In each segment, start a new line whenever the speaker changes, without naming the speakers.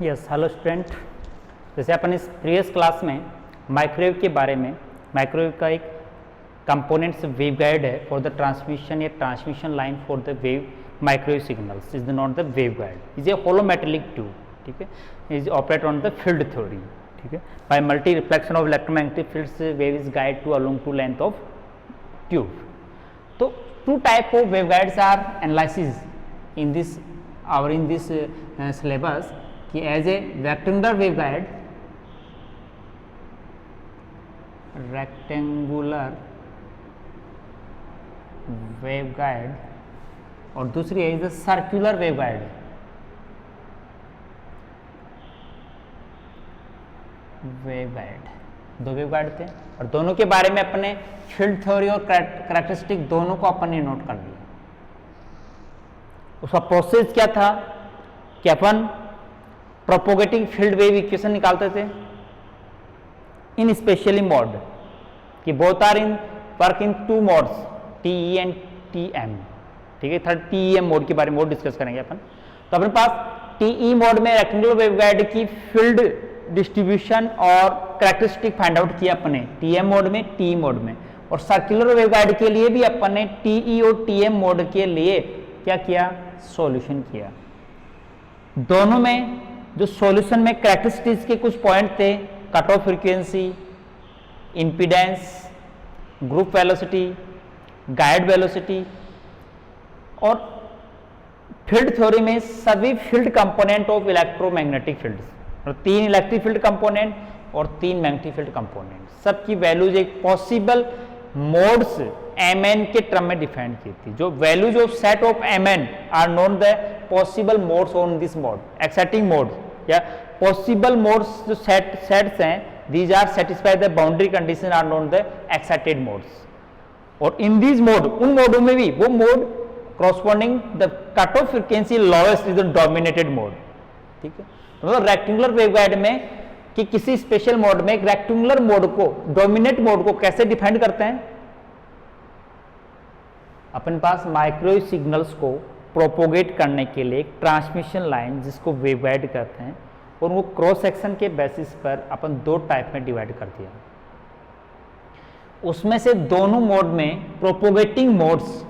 Yes hello student, जैसे अपन इस previous class में माइक्रोवेव के बारे में, माइक्रोवेव का एक कंपोनेंट्स वेव गाइड है फॉर द ट्रांसमिशन या transmission line for the wave microwave signals is not the wave guide, is a hollow metallic tube, ठीक है, is operate on the field theory, ठीक है, by multi reflection of electromagnetic fields wave is guide to along to length of tube. तो two type of wave guides are analysis in this syllabus कि as a rectangular wave guide और दूसरी है is circular wave guide. दो wave guide थे और दोनों के बारे में अपने फील्ड थ्योरी और कैरेक्टरिस्टिक दोनों को अपन ने नोट कर लिया. उसका प्रोसेस क्या था कि अपन प्रोपोगेटिंग फील्ड वेव इक्वेशन निकालते थे इन स्पेशली मोड कि both are in work in two modes TE and TM, ठीक है. थर्ड TEM मोड के बारे में और डिस्कस करेंगे अपन. तो अपने पास TE मोड में रेक्टेंगुलर वेवगाइड की फील्ड डिस्ट्रीब्यूशन और कैरेक्टरिस्टिक फाइंड आउट किया अपने TM मोड में, TE मोड में, और सर्कुलर वेवगाइड के लिए भी अपन ने TE और TM मोड के लिए क्या किया, सॉल्यूशन किया. दोनों में जो सॉल्यूशन में कैरेक्टरिस्टिक्स के कुछ पॉइंट थे, cut off frequency, impedance, group velocity, guide velocity, और फील्ड थ्योरी में सभी field component of electromagnetic fields, और 3 इलेक्ट्रिक फील्ड कंपोनेंट और 3 मैग्नेटिक फील्ड कंपोनेंट, सबकी वैल्यूज एक पॉसिबल मोड्स Mn के टर्म में डिफाइन की थी. जो values of set of Mn are known the possible modes on this mode, exciting mode या पॉसिबल मोड्स जो सेट्स हैं, these are satisfied the boundary condition are known the excited modes. और इन these mode, उन मोडों में भी वो mode corresponding the cut off frequency lowest is the dominated mode, ठीक है. तो मतलब रेक्टेंगुलर वेवगाइड में कि किसी स्पेशल मोड में एक रेक्टेंगुलर मोड को, डोमिनेट मोड को कैसे डिफाइन करते हैं. अपने पास माइक्रोवेव सिग्नल्स को प्रोपोगेट करने के लिए एक ट्रांसमिशन लाइन जिसको वेवगाइड कहते हैं, और वो क्रॉस सेक्शन के बेसिस पर अपन 2 टाइप में डिवाइड कर दिया. उसमें से दोनों मोड में propagating modes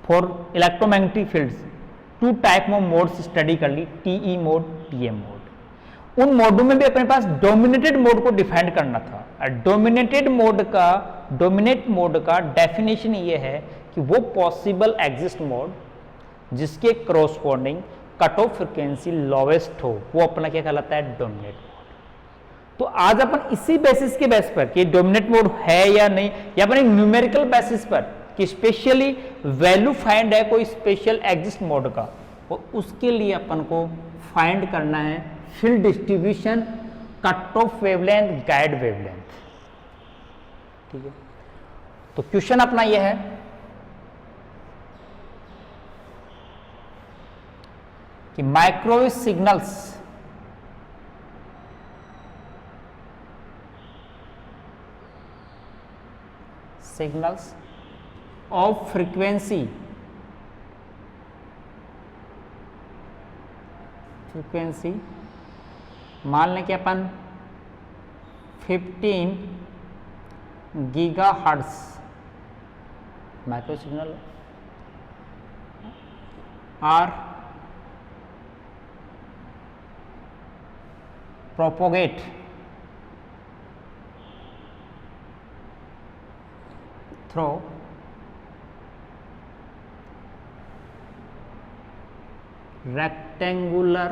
for electromagnetic fields 2 type of modes study कर ली, TE मोड, TM मोड. उन मोडों में भी अपने पास डोमिनेटेड मोड को डिफाइन करना था. डोमिनेट मोड का डेफिनेशन ये है कि वो पॉसिबल एग्जिस्ट मोड जिसके corresponding cut off frequency lowest हो, वो अपना क्या कहलाता है, डोमिनेट मोड. तो आज अपन इसी बेसिस के बेस पर कि डोमिनेट मोड है या नहीं, या अपन एक न्यूमेरिकल बेसिस पर कि स्पेशली वैल्यू फाइंड है कोई स्पेशल एग्जिस्ट मोड का, और उसके लिए अपन को फाइंड करना है field distribution, cut off wavelength, guide wavelength, ठीक है. तो क्वेश्चन अपना यह है कि माइक्रोवेव सिग्नल्स ऑफ फ्रीक्वेंसी मान लें कि अपन 15 gigahertz micro signal are propagate through rectangular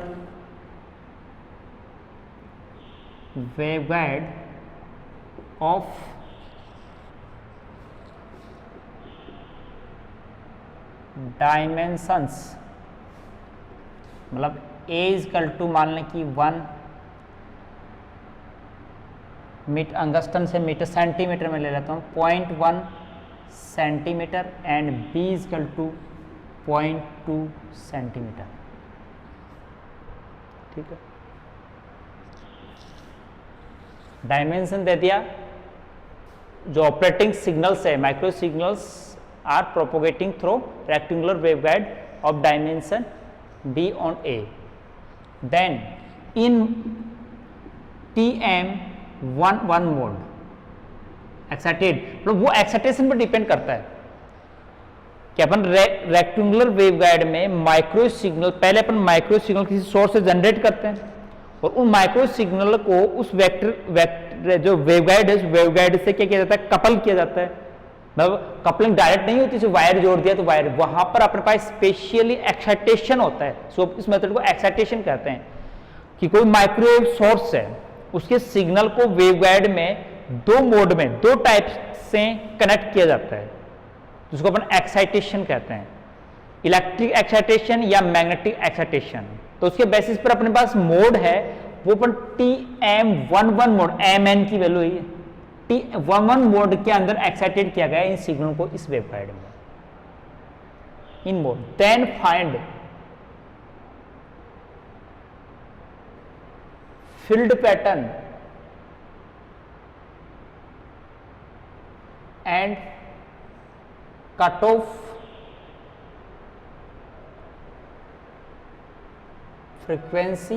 waveguide of dimensions, मतलब A इजकल टू मान लें कि 1 मीटर, अंगस्टन से मीटर सेंटीमीटर में ले लेता हूँ, 0.1 centimetre, and B is equal to 0.2 centimetre, ठीक है. डायमेंशन दे दिया. जो ऑपरेटिंग सिग्नल्स है, micro signals are propagating through rectangular waveguide of dimension b on A. Then in TM11 mode excited, मतलब वो एक्साइटेशन पर डिपेंड करता है कि अपन रेक्टेंगुलर वेवगाइड में माइक्रो सिग्नल, पहले अपन माइक्रो सिग्नल किसी सोर्स से जनरेट करते हैं और उन माइक्रो सिग्नल को उस वेक्टर जो वेवगाइड है, उस वेवगाइड से क्या किया जाता है, कपल किया जाता है। मतलब कपलिंग डायरेक्ट नहीं होती, वायर जोड़ दिया तो वायर, वहां पर अपने पास स्पेशली एक्साइटेशन होता है। सो इस मेथड को एक्साइटेशन कहते हैं कि कोई माइक्रोवेव सोर्स है, उसके सिग्नल को वेवगाइड में दो मोड में, दो टाइप से कनेक्ट किया जाता है, जिसको अपन एक्साइटेशन कहते हैं, इलेक्ट्रिक एक्साइटेशन या मैग्नेटिक एक्साइटेशन। तो उसके बेसिस पर अपने पास मोड है, वो अपन TM11 मोड, MN की वैल्यू है, TM11 मोड के अंदर एक्साइटेड किया गया इन सिग्नल को इस वेवगाइड में, in mode. Then find field pattern and cut off frequency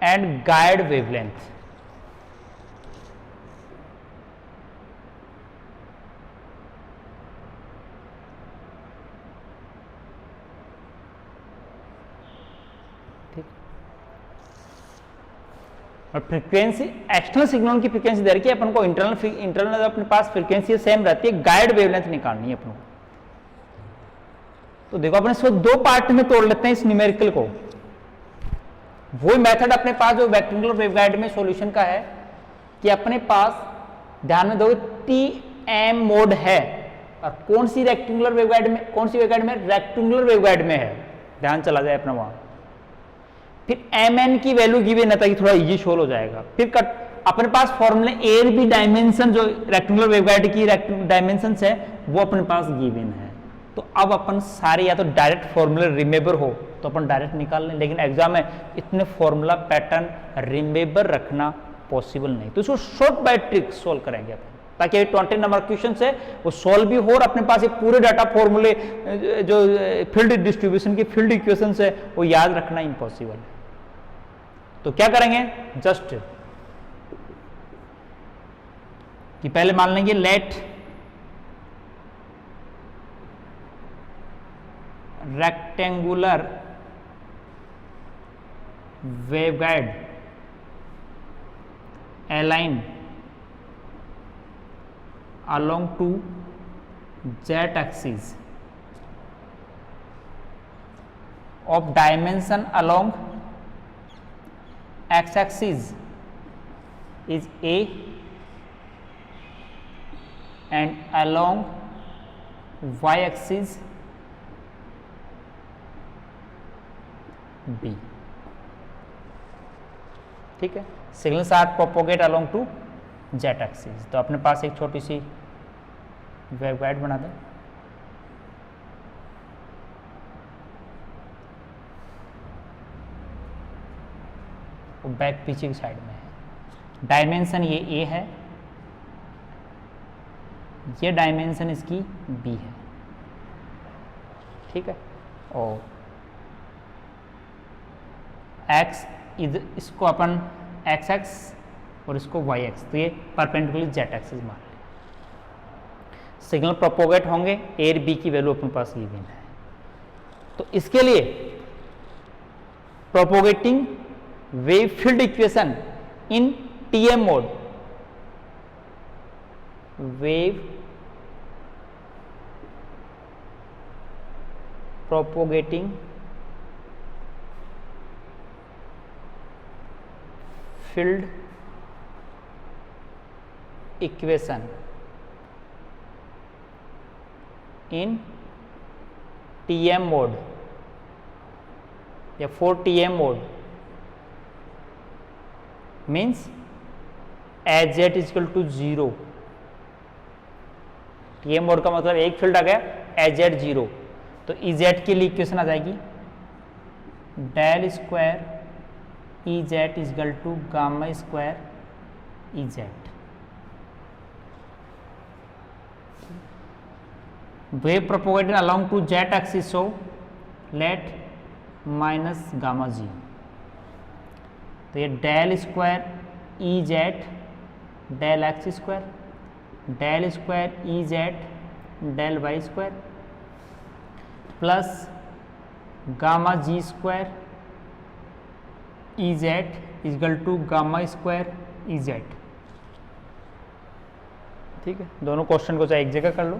and guide wavelength. ठीक, और फ्रीक्वेंसी, एक्सटर्नल सिग्नल की फ्रीक्वेंसी दे रखी है अपन को, इंटरनल अपने पास फ्रीक्वेंसी सेम रहती है, गाइड वेवलेंथ निकालनी है अपन को। तो देखो अपन इसको दो पार्ट में तोड़ लेते हैं इस न्यूमेरिकल को। वही मेथड अपने पास जो रेक्टेंगुलर वेवगाइड में सॉल्यूशन का है कि अपने पास ध्यान में दोगे TM मोड है, और कौन सी रेक्टेंगुलर वेवगाइड में, कौन सी वेवगाइड में, रेक्टेंगुलर वेवगाइड में है, ध्यान चला जाए अपना वहां। फिर MN की वैल्यू गिवन है ताकि थोड़ा इजी शोल हो जाएगा। फिर अपने पास फॉर्मूले A और B डायमेंशन जो रेक्टेंगुलर वेवगाइड की डायमेंशन है वो अपने पास गिवन है। तो अब अपन सारे या तो डायरेक्ट फॉर्मूले रिमेंबर हो तो अपन डायरेक्ट निकाल लें, लेकिन एग्जाम में इतने फॉर्मूला पैटर्न रिमेंबर रखना पॉसिबल नहीं, तो इसको शॉर्ट बाय ट्रिक सोल्व करेंगे अपन, ताकि 20 नंबर क्वेश्चन है वो सोल्व भी हो और अपने पास एक पूरे डाटा फॉर्मूले जो फील्ड डिस्ट्रीब्यूशन की फील्ड इक्वेशन है वो याद रखना इम्पॉसिबल है। तो क्या करेंगे, जस्ट कि पहले मान लेंगे late rectangular waveguide align along to z axis of dimension along x axis is a and along y axis B। ठीक है, signals are propagate along to z axis. तो अपने पास एक छोटी सी वेवगाइड बना दें, वो बैक पीछे की साइड में है, डायमेंशन ये A है, ये डायमेंशन इसकी B है। ठीक है, और x इसको अपन एक्स एक्स और इसको वाई एक्स, तो ये परपेंडिकुलर जेट एक्सिस मान लें। सिग्नल प्रोपोगेट होंगे, ए और बी की वैल्यू अपने पास गिवन है। तो इसके लिए propagating wave field equation in TM mode, wave propagating field equation in TM mode या 4TM mode means as z is equal to 0। TM mode का मतलब एक फील्ड आ गया, एज जेट 0, तो ई जेट के लिए इक्वेशन आ जाएगी del square E Z is equal to gamma square E Z. Wave propagated along to z axis, so let minus gamma Z. तो ये del square E Z del X square del square E Z del Y square plus gamma ji square E Z equal to gamma square E Z. ठीक है, दोनों question को चाहे एक जगह कर लो।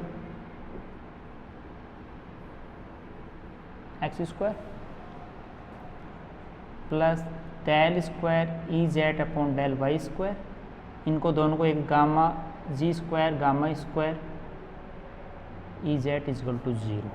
X square plus del square E Z upon del Y square, इनको दोनों को एक gamma ji square gamma square E Z equal to 0।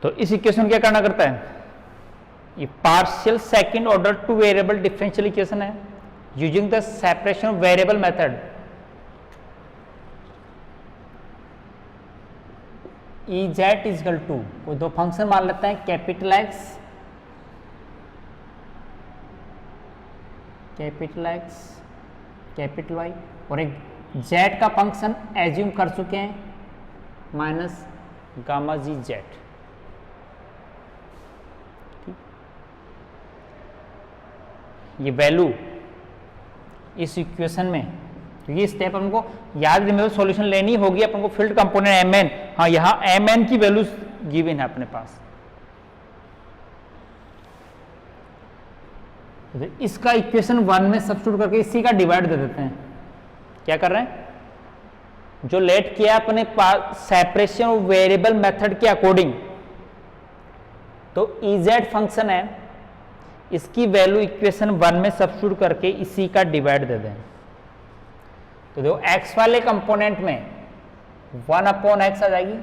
तो इस इक्वेशन क्या करना करता है, ये partial second order two variable differential equation है using the separation of variable method. E Z is equal to कोई दो फंक्शन मान लेते हैं, कैपिटल एक्स कैपिटल वाई, और एक जेड का फंक्शन एज्यूम कर चुके हैं माइनस गामा जी जेड। ये वैल्यू इस इक्वेशन में, ये स्टेप हमको याद रिमेंबर सॉल्यूशन लेनी होगी अपन को। फील्ड कंपोनेंट एम एन, हाँ यहाँ एम एन की वैल्यू गिवन है अपने पास। तो इसका इक्वेशन 1 में सब्स्टिट्यूट करके इसी का डिवाइड दे देते हैं। क्या कर रहे हैं, जो लेट किया अपने पास सेपरेशन ऑफ वेरिएबल मेथड के अकॉर्डिंग, तो इजेड फंक्शन है, इसकी वैल्यू इक्वेशन 1 में सब्स्टिट्यूट करके इसी का डिवाइड दे दें। तो देखो एक्स वाले कंपोनेंट में 1 अपॉन एक्स आ जाएगी,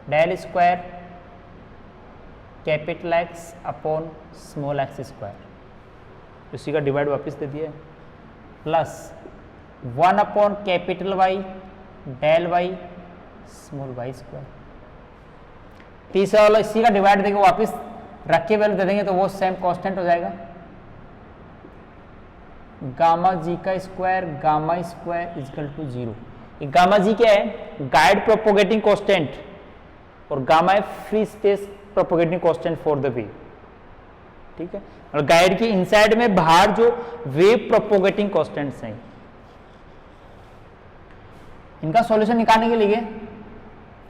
del square capital x upon small x square, इसी का डिवाइड वापस दे दिया, plus 1 upon capital y del y small y square. तीसरा वाला इसी का डिवाइड देके वापस रख के वैल्यू दे देंगे तो वो सेम कांस्टेंट हो जाएगा, गामा जी का square gamma square is equal to 0। ये गामा जी क्या है, गाइड प्रोपोगेटिंग कांस्टेंट, और गामा है free space propagating constant for the wave. ठीक है, और गाइड की इनसाइड में बाहर जो वेव प्रोपोगेटिंग कांस्टेंट्स हैं, इनका सॉल्यूशन निकालने के लिए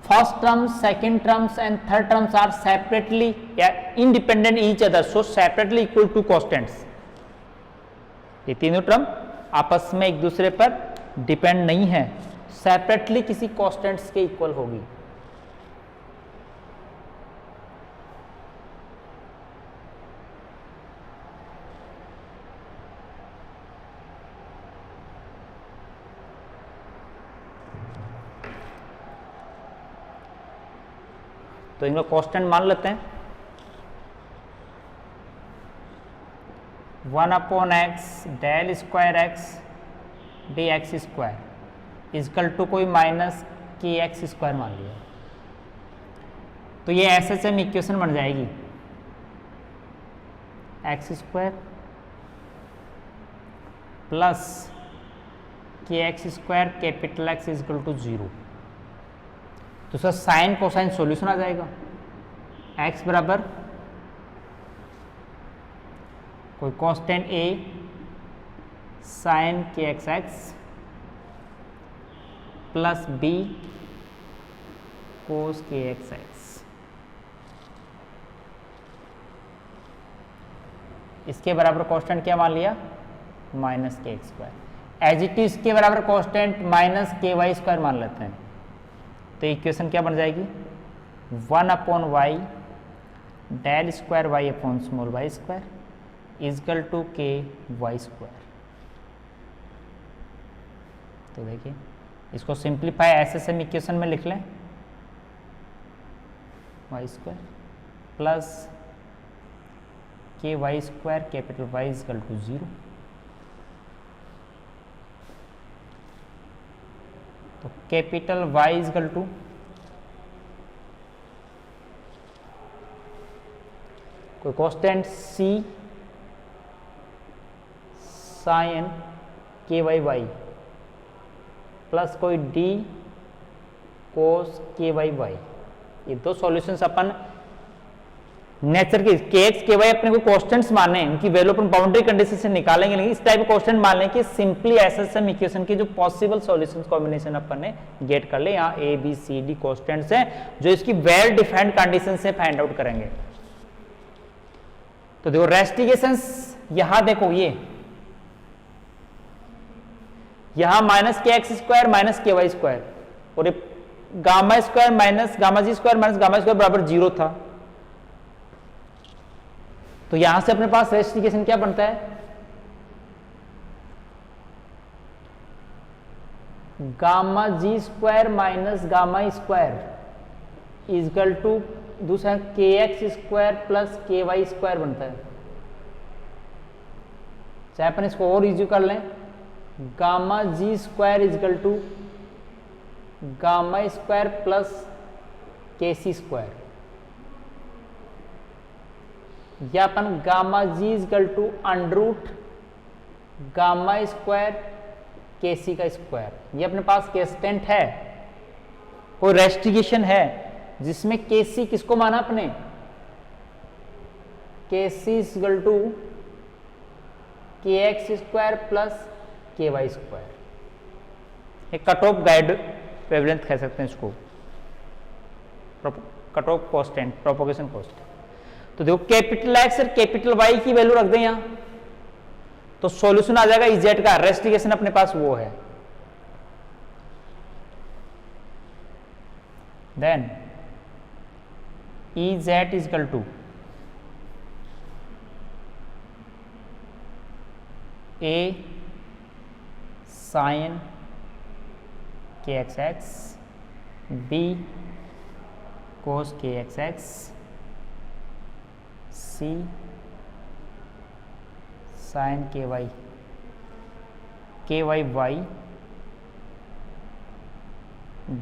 first term second terms and third terms are separately या independent each other, so separately equal to constants. ये तीनों टर्म आपस में एक दूसरे पर डिपेंड नहीं है, सेपरेटली किसी कांस्टेंट्स के इक्वल होगी। तो इनको कांस्टेंट मान लेते हैं, 1 upon x del square x d x square is equal to कोई माइनस के एक्स स्क्वायर मान लिया। तो ये एसएचएम इक्वेशन बन जाएगी, x square plus k x square capital x is equal to 0। तो सर साइन कोसाइन सॉल्यूशन आ जाएगा, x बराबर कोई constant a sine k x x plus b cos k x x. इसके बराबर कांस्टेंट क्या मान लिया, minus k x square. As it is के बराबर constant minus k y square मान लेते हैं। तो इक्वेशन क्या बन जाएगी, 1 upon y del square y upon small y square is equal to k y square. तो देखिए इसको सिंप्लीफाई एसएसएम इक्वेशन में लिख लें, y square plus k y square capital y is equal to 0। तो कैपिटल Y इजकल टू कोई constant C sine k Y Y plus कोई D कोस k Y Y. ये दो सॉल्यूशंस अपन नेचर के एक्स के वाई अपने को कांस्टेंट्स माने, इनकी वैल्यू अपन बाउंड्री कंडीशन से निकालेंगे, लेकिन इस टाइप कांस्टेंट मान लें कि सिंपली एसएसएम इक्वेशन के जो पॉसिबल सॉल्यूशंस कॉम्बिनेशन अपन ने गेट कर ले। यहाँ A B C D constants हैं जो इसकी वेल डिफाइंड कंडीशन से फाइंड आउट करेंगे। तो देखो रेस्टिगेशंस, यहां देखो ये यहां minus k x square minus k y square और ये गामा स्क्वायर माइनस गामा जी स्क्वायर माइनस गामा स्क्वायर बराबर 0 था। तो यहां से अपने पास रेस्टिगेशन क्या बनता है, gamma ji square minus gamma square is equal to दूसरा k x square plus k y square बनता है। चाहे अपन इसको और इजी कर लें, gamma ji square is equal to gamma square plus k c square, या अपन gamma ji is equal to under root gamma square k c का स्क्वायर। ये अपने पास कांस्टेंट है, कोई रेस्टिगेशन है जिसमें के सी किसको माना अपने, के सी इजकल टू के x square plus k y square. एक कट ऑफ गाइड वेवलेंथ कह सकते हैं इसको, cut of constant, propagation constant. तो देखो कैपिटल एक्स और कैपिटल वाई की वैल्यू रख दें यहां, तो सॉल्यूशन आ जाएगा इजेड का। रेस्टिगेशन अपने पास वो है, then E Z is equal to A sine k x x B cos k x x C sine k Y y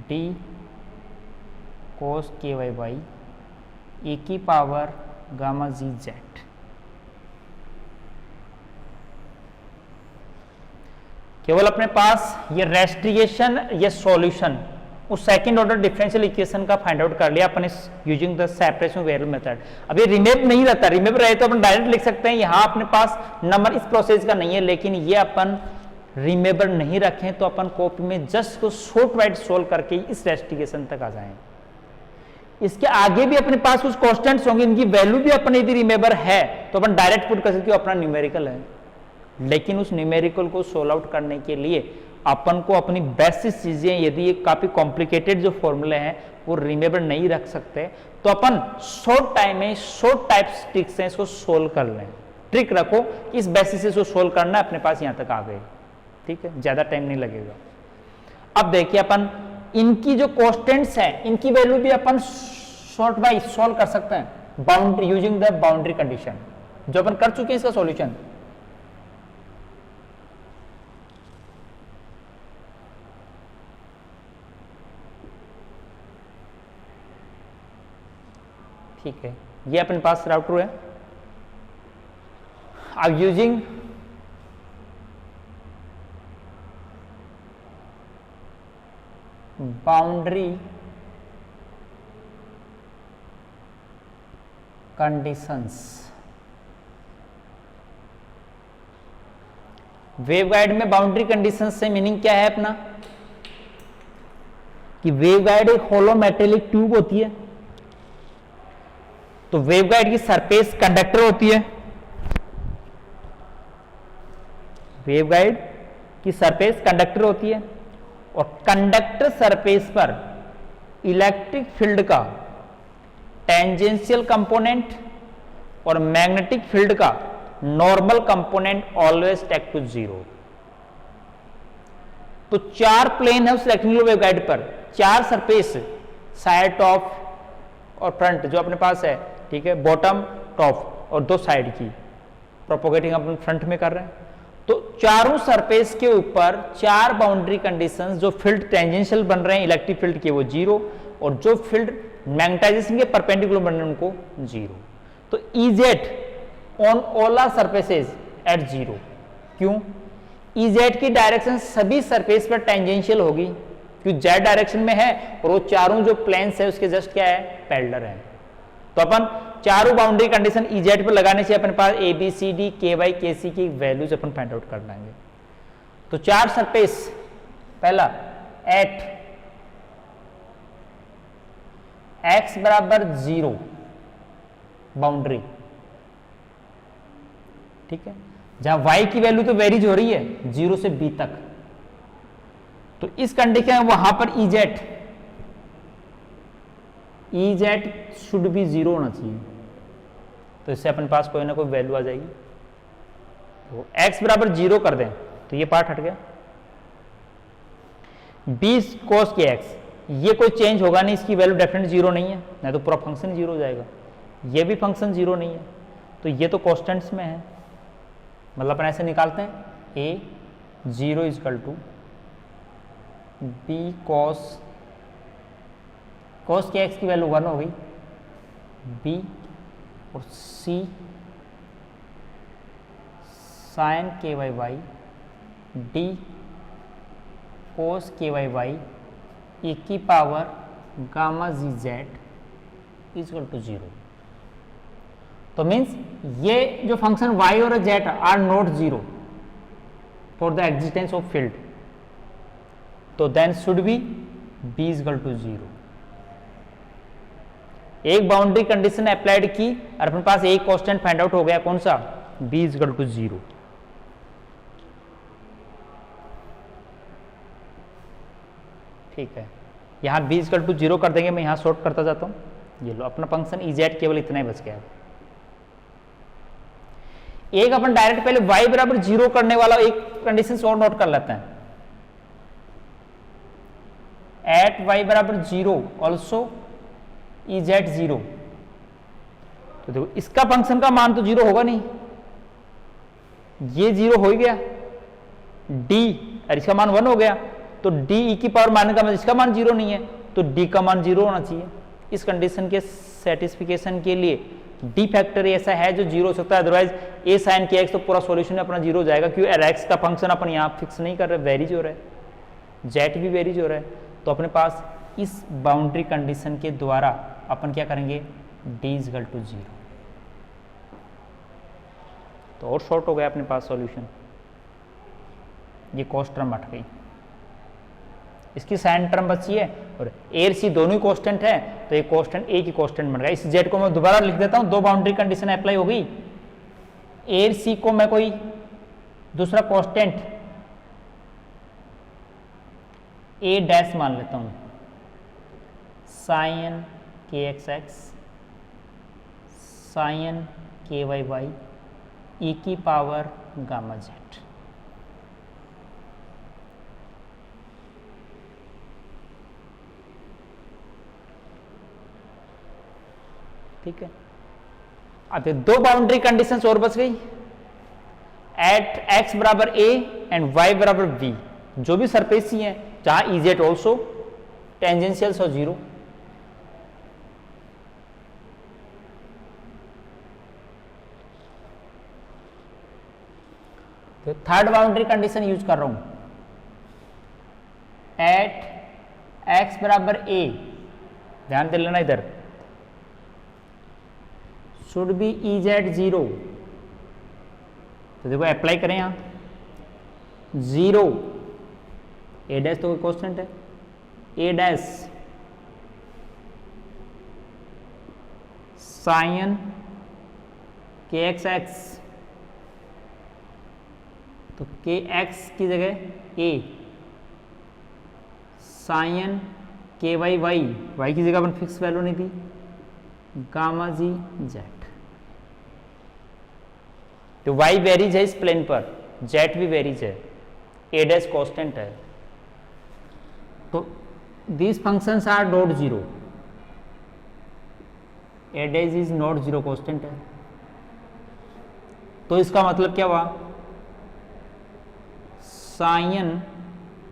D cos k Y Y e की पावर गामा जी जेड। केवल अपने पास ये रेस्टिगेशन, ये सॉल्यूशन, उस सेकंड ऑर्डर डिफरेंशियल इक्वेशन का find out कर लिया अपन इस using the separation variable method. अब ये रिमेप नहीं रहता, रिमेप रहे तो अपन डायरेक्ट लिख सकते हैं। यहाँ अपने पास नंबर इस प्रोसेस का नहीं है, लेकिन ये अपन रिमेबर नहीं रखें तो अपन कॉपी में जस्ट को शॉर्ट वाइड सोल्व करके इस रेस्टिगेशन तक आ जाएं। इसके आगे भी अपने पास कुछ कांस्टेंट्स होंगे, इनकी वैल्यू भी अपन यदि रिमेबर है तो अपन डायरेक्ट पुट कर सकते हो, अपना न्यूमेरिकल है। लेकिन उस न्यूमेरिकल को सोल्व आउट करने के लिए अपन को अपनी बेसिक चीजें, यदि ये काफी कॉम्प्लिकेटेड जो फॉर्मूले हैं वो रिमेबर नहीं रख सकते, तो अपन शॉर्ट टाइम में शॉर्ट टाइप ट्रिक से इसको सोल्व कर लें। ट्रिक रखो, इस बेसिस से इसको सोल्व करना, अपने पास यहां तक आ गए, ठीक है, ज्यादा टाइम नहीं लगेगा। अब देखिए अपन इनकी जो कांस्टेंट्स हैं इनकी वैल्यू भी अपन शॉर्ट बाय सॉल्व कर सकते हैं, boundary using the boundary condition, जो अपन कर चुके हैं इसका सॉल्यूशन। ठीक है, ये अपने पास राउट ट्रू है। अब यूजिंग बाउंड्री कंडीशंस, वेवगाइड में बाउंड्री कंडीशंस से मीनिंग क्या है अपना, कि वेवगाइड एक होलो मेटेलिक ट्यूब होती है, तो वेवगाइड की सरफेस कंडक्टर होती है, वेवगाइड की सरफेस कंडक्टर होती है, और कंडक्टर सरफेस पर इलेक्ट्रिक फील्ड का टेंजेंशियल कंपोनेंट और मैग्नेटिक फील्ड का normal component always take to 0। तो 4 प्लेन है उस रेक्टेंगुलर वेवगाइड पर, 4 सरफेस, साइड, टॉप और फ्रंट जो अपने पास है, ठीक है, बॉटम, टॉप और 2 साइड की प्रोपोगेटिंग अपन फ्रंट में कर रहे हैं। तो चारों सरफेस के ऊपर चार बाउंड्री कंडीशंस जो फील्ड टेंजेंशियल बन रहे हैं इलेक्ट्रिक फील्ड के वो जीरो, और जो फील्ड मैग्नेटाइजेशन के परपेंडिकुलर बन रहे हैं उनको जीरो। तो E Z on all are surfaces at zero. क्यों? इजेट की डायरेक्शन सभी सरफेस पर टेंजेंशियल होगी, क्योंकि जेड डायरेक्शन में है और वो चारों जो प्लेन्स है उसके जस्ट क्या है, पैरेलल है। तो अपन चारों बाउंड्री कंडीशन इजेड पर लगाने से अपने पास ए बी सी डी के वाई के सी की वैल्यूज अपन फाइंड आउट कर लेंगे। तो चार सरफेस, पहला एट एक्स बराबर जीरो बाउंड्री, ठीक है, जहां y की वैल्यू तो वेरीज हो रही है जीरो से b तक, तो इस कंडीशन में वहां पर इजेट शुड बी जीरो होना चाहिए। तो इससे अपने पास कोई ना कोई वैल्यू आ जाएगी। तो x बराबर जीरो कर दें तो ये पार्ट हट गया। b cos के x, ये कोई चेंज होगा नहीं, इसकी वैल्यू डेफिनेट जीरो नहीं है, नहीं तो पूरा फंक्शन जीरो हो जाएगा। ये भी फंक्शन जीरो नहीं है, तो ये तो कॉन्स्टेंट्स में है, मतलब अपन ऐसे निकालते हैं a zero equal to b cos के x की वैल्यू 1 हो गई, b और c sin के वाई वाई d cos के वाई वाई e की power gamma ji Z is equal to zero. तो मीन्स ये जो फंक्शन y और z are not zero for the existence of field, तो then should be b is equal to zero. एक boundary condition applied की और अपने पास एक कांस्टेंट फाइंड आउट हो गया, कौन सा, b इजकल टू जीरो। ठीक है, यहां b इजकल टू जीरो कर देंगे, मैं यहां शॉर्ट करता जाता हूं। ये लो अपना फंक्शन इजेड केवल इतना ही बच गया। एक अपन डायरेक्ट पहले y बराबर जीरो करने वाला एक कंडीशन और नोट कर लेते हैं। एट y बराबर जीरो ऑल्सो इजेड जीरो। तो देखो इसका फंक्शन का मान तो जीरो होगा नहीं, ये जीरो हो ही गया, d और इसका मान 1 हो गया, तो d e की पावर मानने का मतलब इसका मान जीरो नहीं है, तो d का मान जीरो होना चाहिए। इस कंडीशन के सेटिस्फिकेशन के लिए डी फैक्टर ऐसा है जो जीरो हो सकता है, अदरवाइज a sin के x तो पूरा सॉल्यूशन अपना जीरो हो जाएगा, क्योंकि x का फंक्शन अपन यहाँ फिक्स नहीं कर रहे, वेरीज हो रहा है, जेट भी वेरीज हो रहा है। तो अपने पास इस बाउंड्री कंडीशन के द्वारा अपन क्या करेंगे, d इजकल टू जीरो। तो और शॉर्ट हो गया अपने पास सॉल्यूशन, ये कॉस्ट टर्म हट गई, इसकी साइन टर्म बची है और ए और सी दोनों ही कांस्टेंट है, तो ये कांस्टेंट ए की कांस्टेंट बन गया। इस जेड को मैं दोबारा लिख देता हूं, दो बाउंड्री कंडीशन अप्लाई हो गई, ए और सी को मैं कोई दूसरा कांस्टेंट ए डैश मान लेता हूं, sign k x x sine k Y Y ई की पावर गामा जेड। ठीक है, अब दो बाउंड्री कंडीशंस और बच गई, एट एक्स बराबर ए एंड वाई बराबर बी, जो भी सरफेस ही है जहां इजेट ऑल्सो टेंजेंशियल और जीरो। तो थर्ड बाउंड्री कंडीशन यूज कर रहा हूं, एट एक्स बराबर ए, ध्यान दे लेना इधर, should be E z zero. तो देखो अप्लाई करें यहां जीरो, ए डैश तो कोई कांस्टेंट है, ए dash sign k x x, तो के एक्स की जगह ए, sine k Y Y, Y की जगह अपन फिक्स वैल्यू नहीं थी, गामा जी जेड। तो y वेरीज है इस प्लेन पर, z भी वेरीज है, a डैश कांस्टेंट है, तो these functions are not zero, a dash is not zero, constant है। तो इसका मतलब क्या हुआ, sign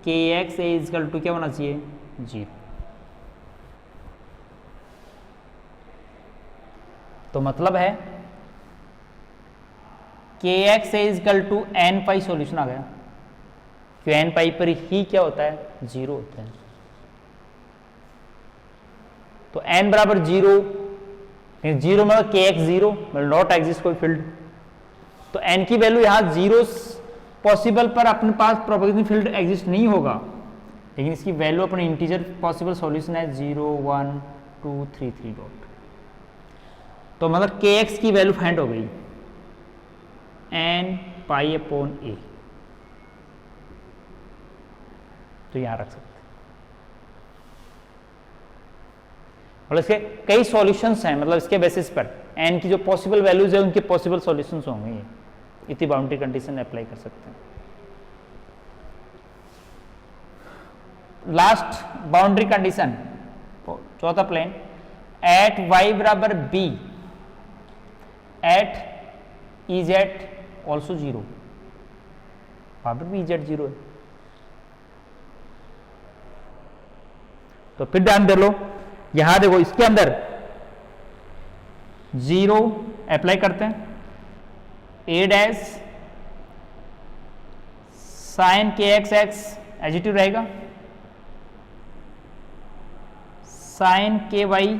k X A equal to क्या होना चाहिए, 0। तो मतलब है के X A equal to N pi solution आ गया, क्यों एन पाई पर ही क्या होता है, 0 होता है। तो एन बराबर 0, 0 मतलब के एक्स 0 मतलब नॉट एग्जिस्ट कोई फील्ड। तो एन की वैल्यू यहां 0 पॉसिबल पर अपने पास प्रोपगेशन फील्ड एग्जिस्ट नहीं होगा, लेकिन इसकी वैल्यू अपने इंटीजर पॉसिबल सॉल्यूशन है 0 1 2 3 3 डॉट। तो मतलब के एक्स की वैल्यू फाइंड हो गई एन पाई अपॉन ए। तो यहां रख सकते हैं। और इसके कई सॉल्यूशंस हैं, मतलब इसके बेसिस पर एन की जो पॉसिबल वैल्यूज है उनके पॉसिबल सॉल्यूशंस होंगे। ये इतनी बाउंड्री कंडीशन अप्लाई कर सकते हैं। लास्ट बाउंड्री कंडीशन, चौथा प्लेन, एट y बराबर b एट EZ ऑल्सो 0, वहां पर भी EZ 0 है। तो फिर ध्यान दे लो, यहां देखो इसके अंदर 0 अप्लाई करते हैं, ए dash sign k x x एजिटिव रहेगा, साइन के वाई,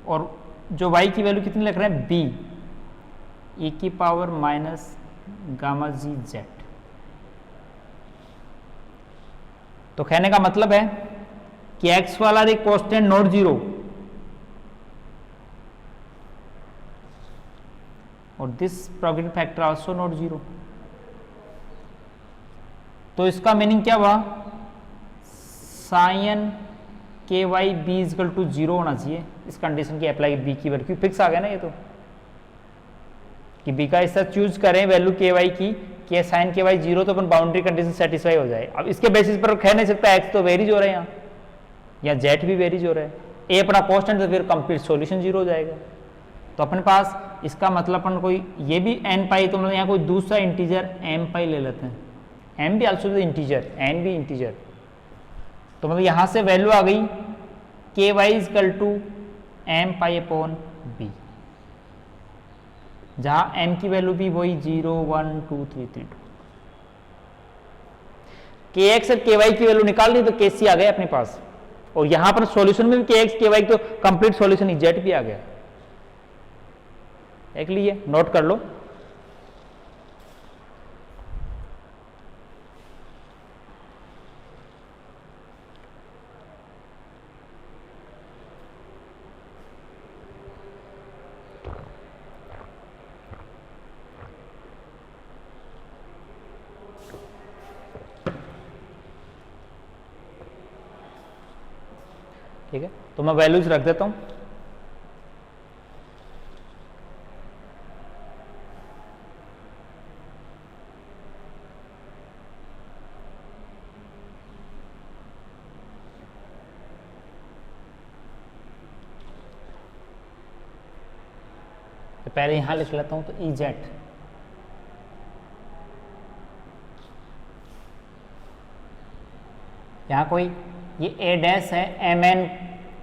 और जो y की वैल्यू कितनी लग रहा है, b e की पावर माइनस गामा जी जेड। तो कहने का मतलब है कि x वाला एक कांस्टेंट नॉट 0 और this probability factor also not 0। तो इसका मीनिंग क्या हुआ, sign k Y B is equal to 0 होना चाहिए। इस कंडीशन की अप्लाई, बी की वैल्यू फिक्स आ गया ना ये, तो कि बी का ऐसा चूज करें वैल्यू के वाई की कि साइन के वाई 0, तो अपन बाउंड्री कंडीशन सेटिस्फाई हो जाए। अब इसके बेसिस पर कह नहीं सकता एक्स तो वेरीज हो रहे हैं यहाँ, या जेड भी वेरीज हो रहा है, ए अपना कांस्टेंट, तो फिर कंप्लीट सॉल्यूशन 0 हो जाएगा। तो अपने पास इसका मतलब अपन कोई ये भी एन पाई, तो मतलब यहाँ कोई दूसरा इंटीजर एम पाई ले लेते हैं, एम भी आल्सो इंटीजर, एन भी इंटीजर। तो मतलब यहां से वैल्यू आ गई k y is equal to m pi upon b, जहां एम की वैल्यू भी वही 0 1 2 3 3 2। के एक्स और के वाई की वैल्यू निकाल ली तो के सी आ गया अपने पास, और यहां पर सॉल्यूशन में भी के एक्स के वाई तो कंप्लीट सॉल्यूशन इजेड भी आ गया। एक लिए नोट कर लो। ठीक है, तो मैं वैल्यूज रख देता हूं। तो पहले यहां लिख लेता हूं, तो इजेड यहां कोई ये ए डैश है, एम एन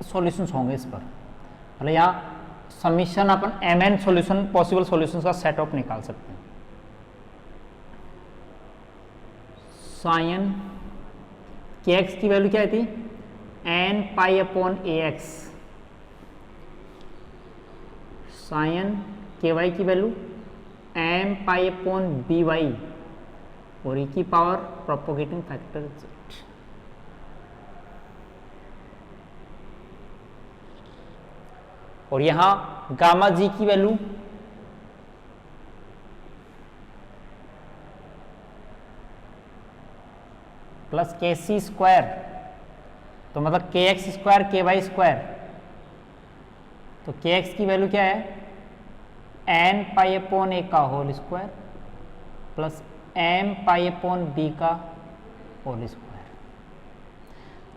सॉल्यूशंस होंगे इस पर, मतलब यहाँ समीशन अपन M N solution possible solutions का सेट ऑफ निकाल सकते हैं। साइन के एक्स की वैल्यू क्या थी, एन पाई अपॉन ए एक्स, साइन के वाई की value m pi upon b y, और ई की पावर प्रोपोगेटिंग फैक्टर जेड। और यहां गामा जी की value plus k c square, तो मतलब के एक्स स्क्वायर के वाई स्क्वायर, तो के एक्स की वैल्यू क्या है, एन पाई अपॉन ए का whole square plus m pi upon B का होल स्क्वायर।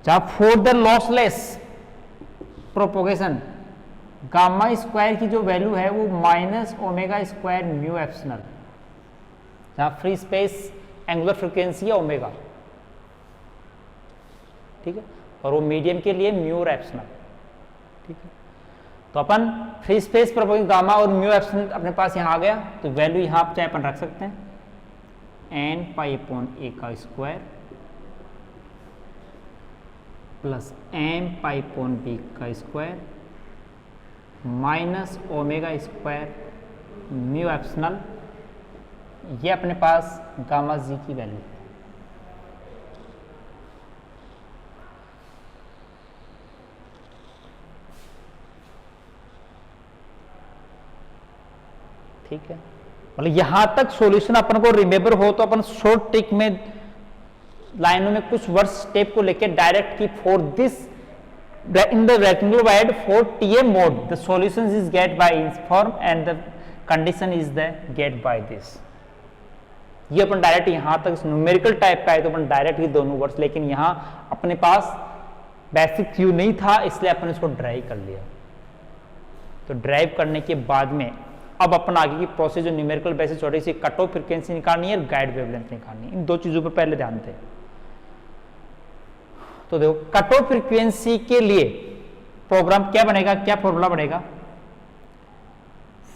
जहां for the lossless propagation gamma square की जो वैल्यू है वो minus omega square mu epsilon, जहां फ्री स्पेस एंगुलर फ्रीक्वेंसी है ओमेगा, ठीक है, और वो मीडियम के लिए म्यू और एप्सिलॉन, ठीक है। तो अपन फ्री स्पेस प्रोपोगेशन गामा और म्यू एप्सिलॉन अपने पास यहाँ आ गया, तो वैल्यू यहाँ आप चाहे अपन रख सकते हैं n पाई अपॉन ए का square plus m pi upon B का square minus omega square mu epsilon, ये अपने पास गामा जी की वैल्यू है। ठीक है, मतलब यहां तक सॉल्यूशन अपन को रिमेंबर हो तो अपन शॉर्ट ट्रिक में लाइनों में कुछ वर्ड स्टेप को लेकर डायरेक्ट की for this in the rectangular wide for TM mode the solution is get by ins form and the condition is the get by this, ये अपन डायरेक्ट यहां तक न्यूमेरिकल टाइप का है तो अपन डायरेक्ट ही दोनों वर्ड्स, लेकिन यहां अपने पास बेसिक क्यू नहीं था इसलिए अपन इसको ड्राइव कर लिया। तो ड्राइव करने के बाद में अब अपन आगे की प्रोसेस जो न्यूमेरिकल बेसिस छोटी सी कट ऑफ फ्रीक्वेंसी निकालनी है और गाइड वेवलेंथ निकालनी है, इन दो चीजों पर पहले ध्यान दें। तो देखो कट ऑफ फ्रीक्वेंसी के लिए प्रोग्राम क्या बनेगा, क्या फॉर्मूला बनेगा,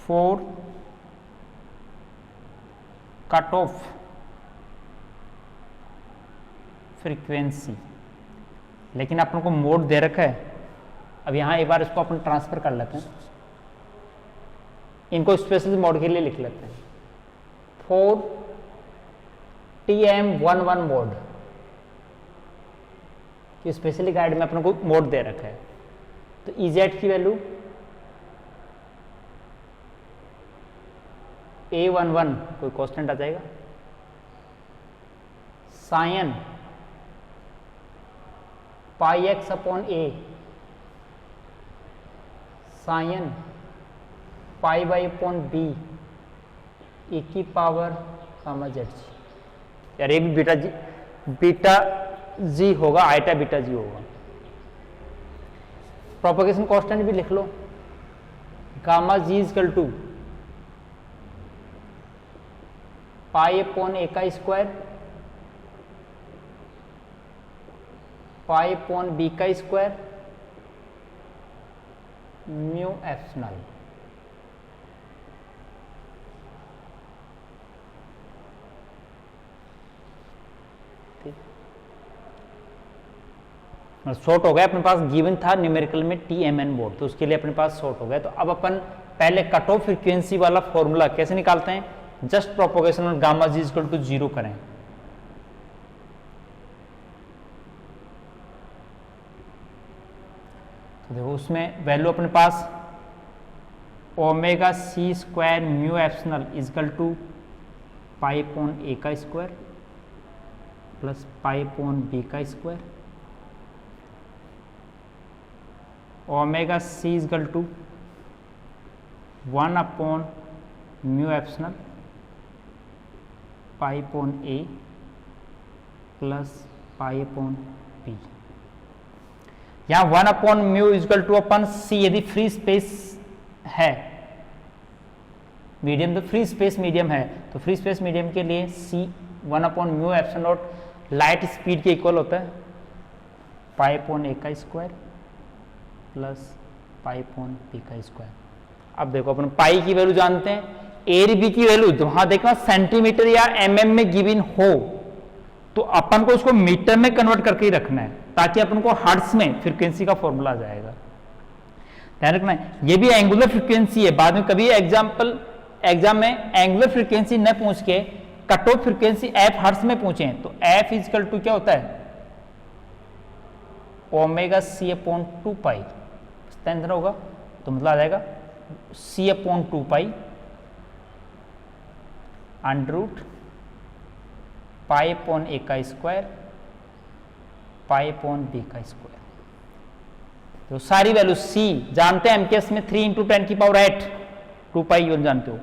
फॉर कट ऑफ फ्रीक्वेंसी, लेकिन अपन को मोड दे रखा है। अब यहां एक बार इसको अपन ट्रांसफर कर लेते हैं, इनको स्पेशल मोड के लिए लिख लेते हैं, for TM11 mode, specially guide में अपने को मोड दे रखा है। तो EZ की वैल्यू A11 कोई कांस्टेंट आ जाएगा, sine pi x upon a, sine pi by upon b e की पावर गामा जेड जी, यार एक बीटा जी होगा, आइटा बीटा जी होगा। प्रोपगेशन कांस्टेंट भी लिख लो, gamma ji is equal to pi upon ए का स्क्वायर पाई अपॉन बी का स्क्वायर म्यू एप्सिलॉन। शॉर्ट हो गया, अपने पास गिवन था न्यूमेरिकल में TMN मोड, तो उसके लिए अपने पास शॉर्ट हो गया। तो अब अपन पहले कट ऑफ फ्रीक्वेंसी वाला फॉर्मूला कैसे निकालते हैं, जस्ट प्रोपोगेशन और गामा जी इक्वल टू 0 करें। तो देखो उसमें वैल्यू अपने पास omega C square mu epsilon equal to pi upon ए का square plus pi upon B का square, omega C equal to 1 upon mu epsilon pi upon A plus pi upon B. यहाँ 1 upon mu equal to अपन C, यदि free space है medium, तो free space medium है, तो free space medium के लिए c 1 upon mu epsilon not light speed के इक्वल होता है पाई अपॉन ए का square plus pi upon B का स्क्वायर। अब देखो अपन पाई की वैल्यू जानते हैं, ए और बी की वैल्यू वहां देखना सेंटीमीटर या mm में गिवन हो तो अपन को उसको मीटर में कन्वर्ट करके ही रखना है, ताकि अपन को हर्ट्ज में फ्रीक्वेंसी का फॉर्मूला आ जाएगा। ध्यान रखना है, ये भी एंगुलर फ्रीक्वेंसी है, बाद में कभी एग्जाम में एंगुलर फ्रीक्वेंसी न पूछ के cut off frequency F hertz में पूछे तो एफ इजकल टू क्या होता है, ओमेगा सी अपॉन 2 पाई होगा, तो मतलब आ जाएगा C upon 2 pi under root pi upon ए का स्क्वायर पाई अपॉन बी का स्क्वायर। तो सारी वैल्यू सी जानते हैं एमकेएस में 3 × 10⁸ 2 पाई यून जानते हो,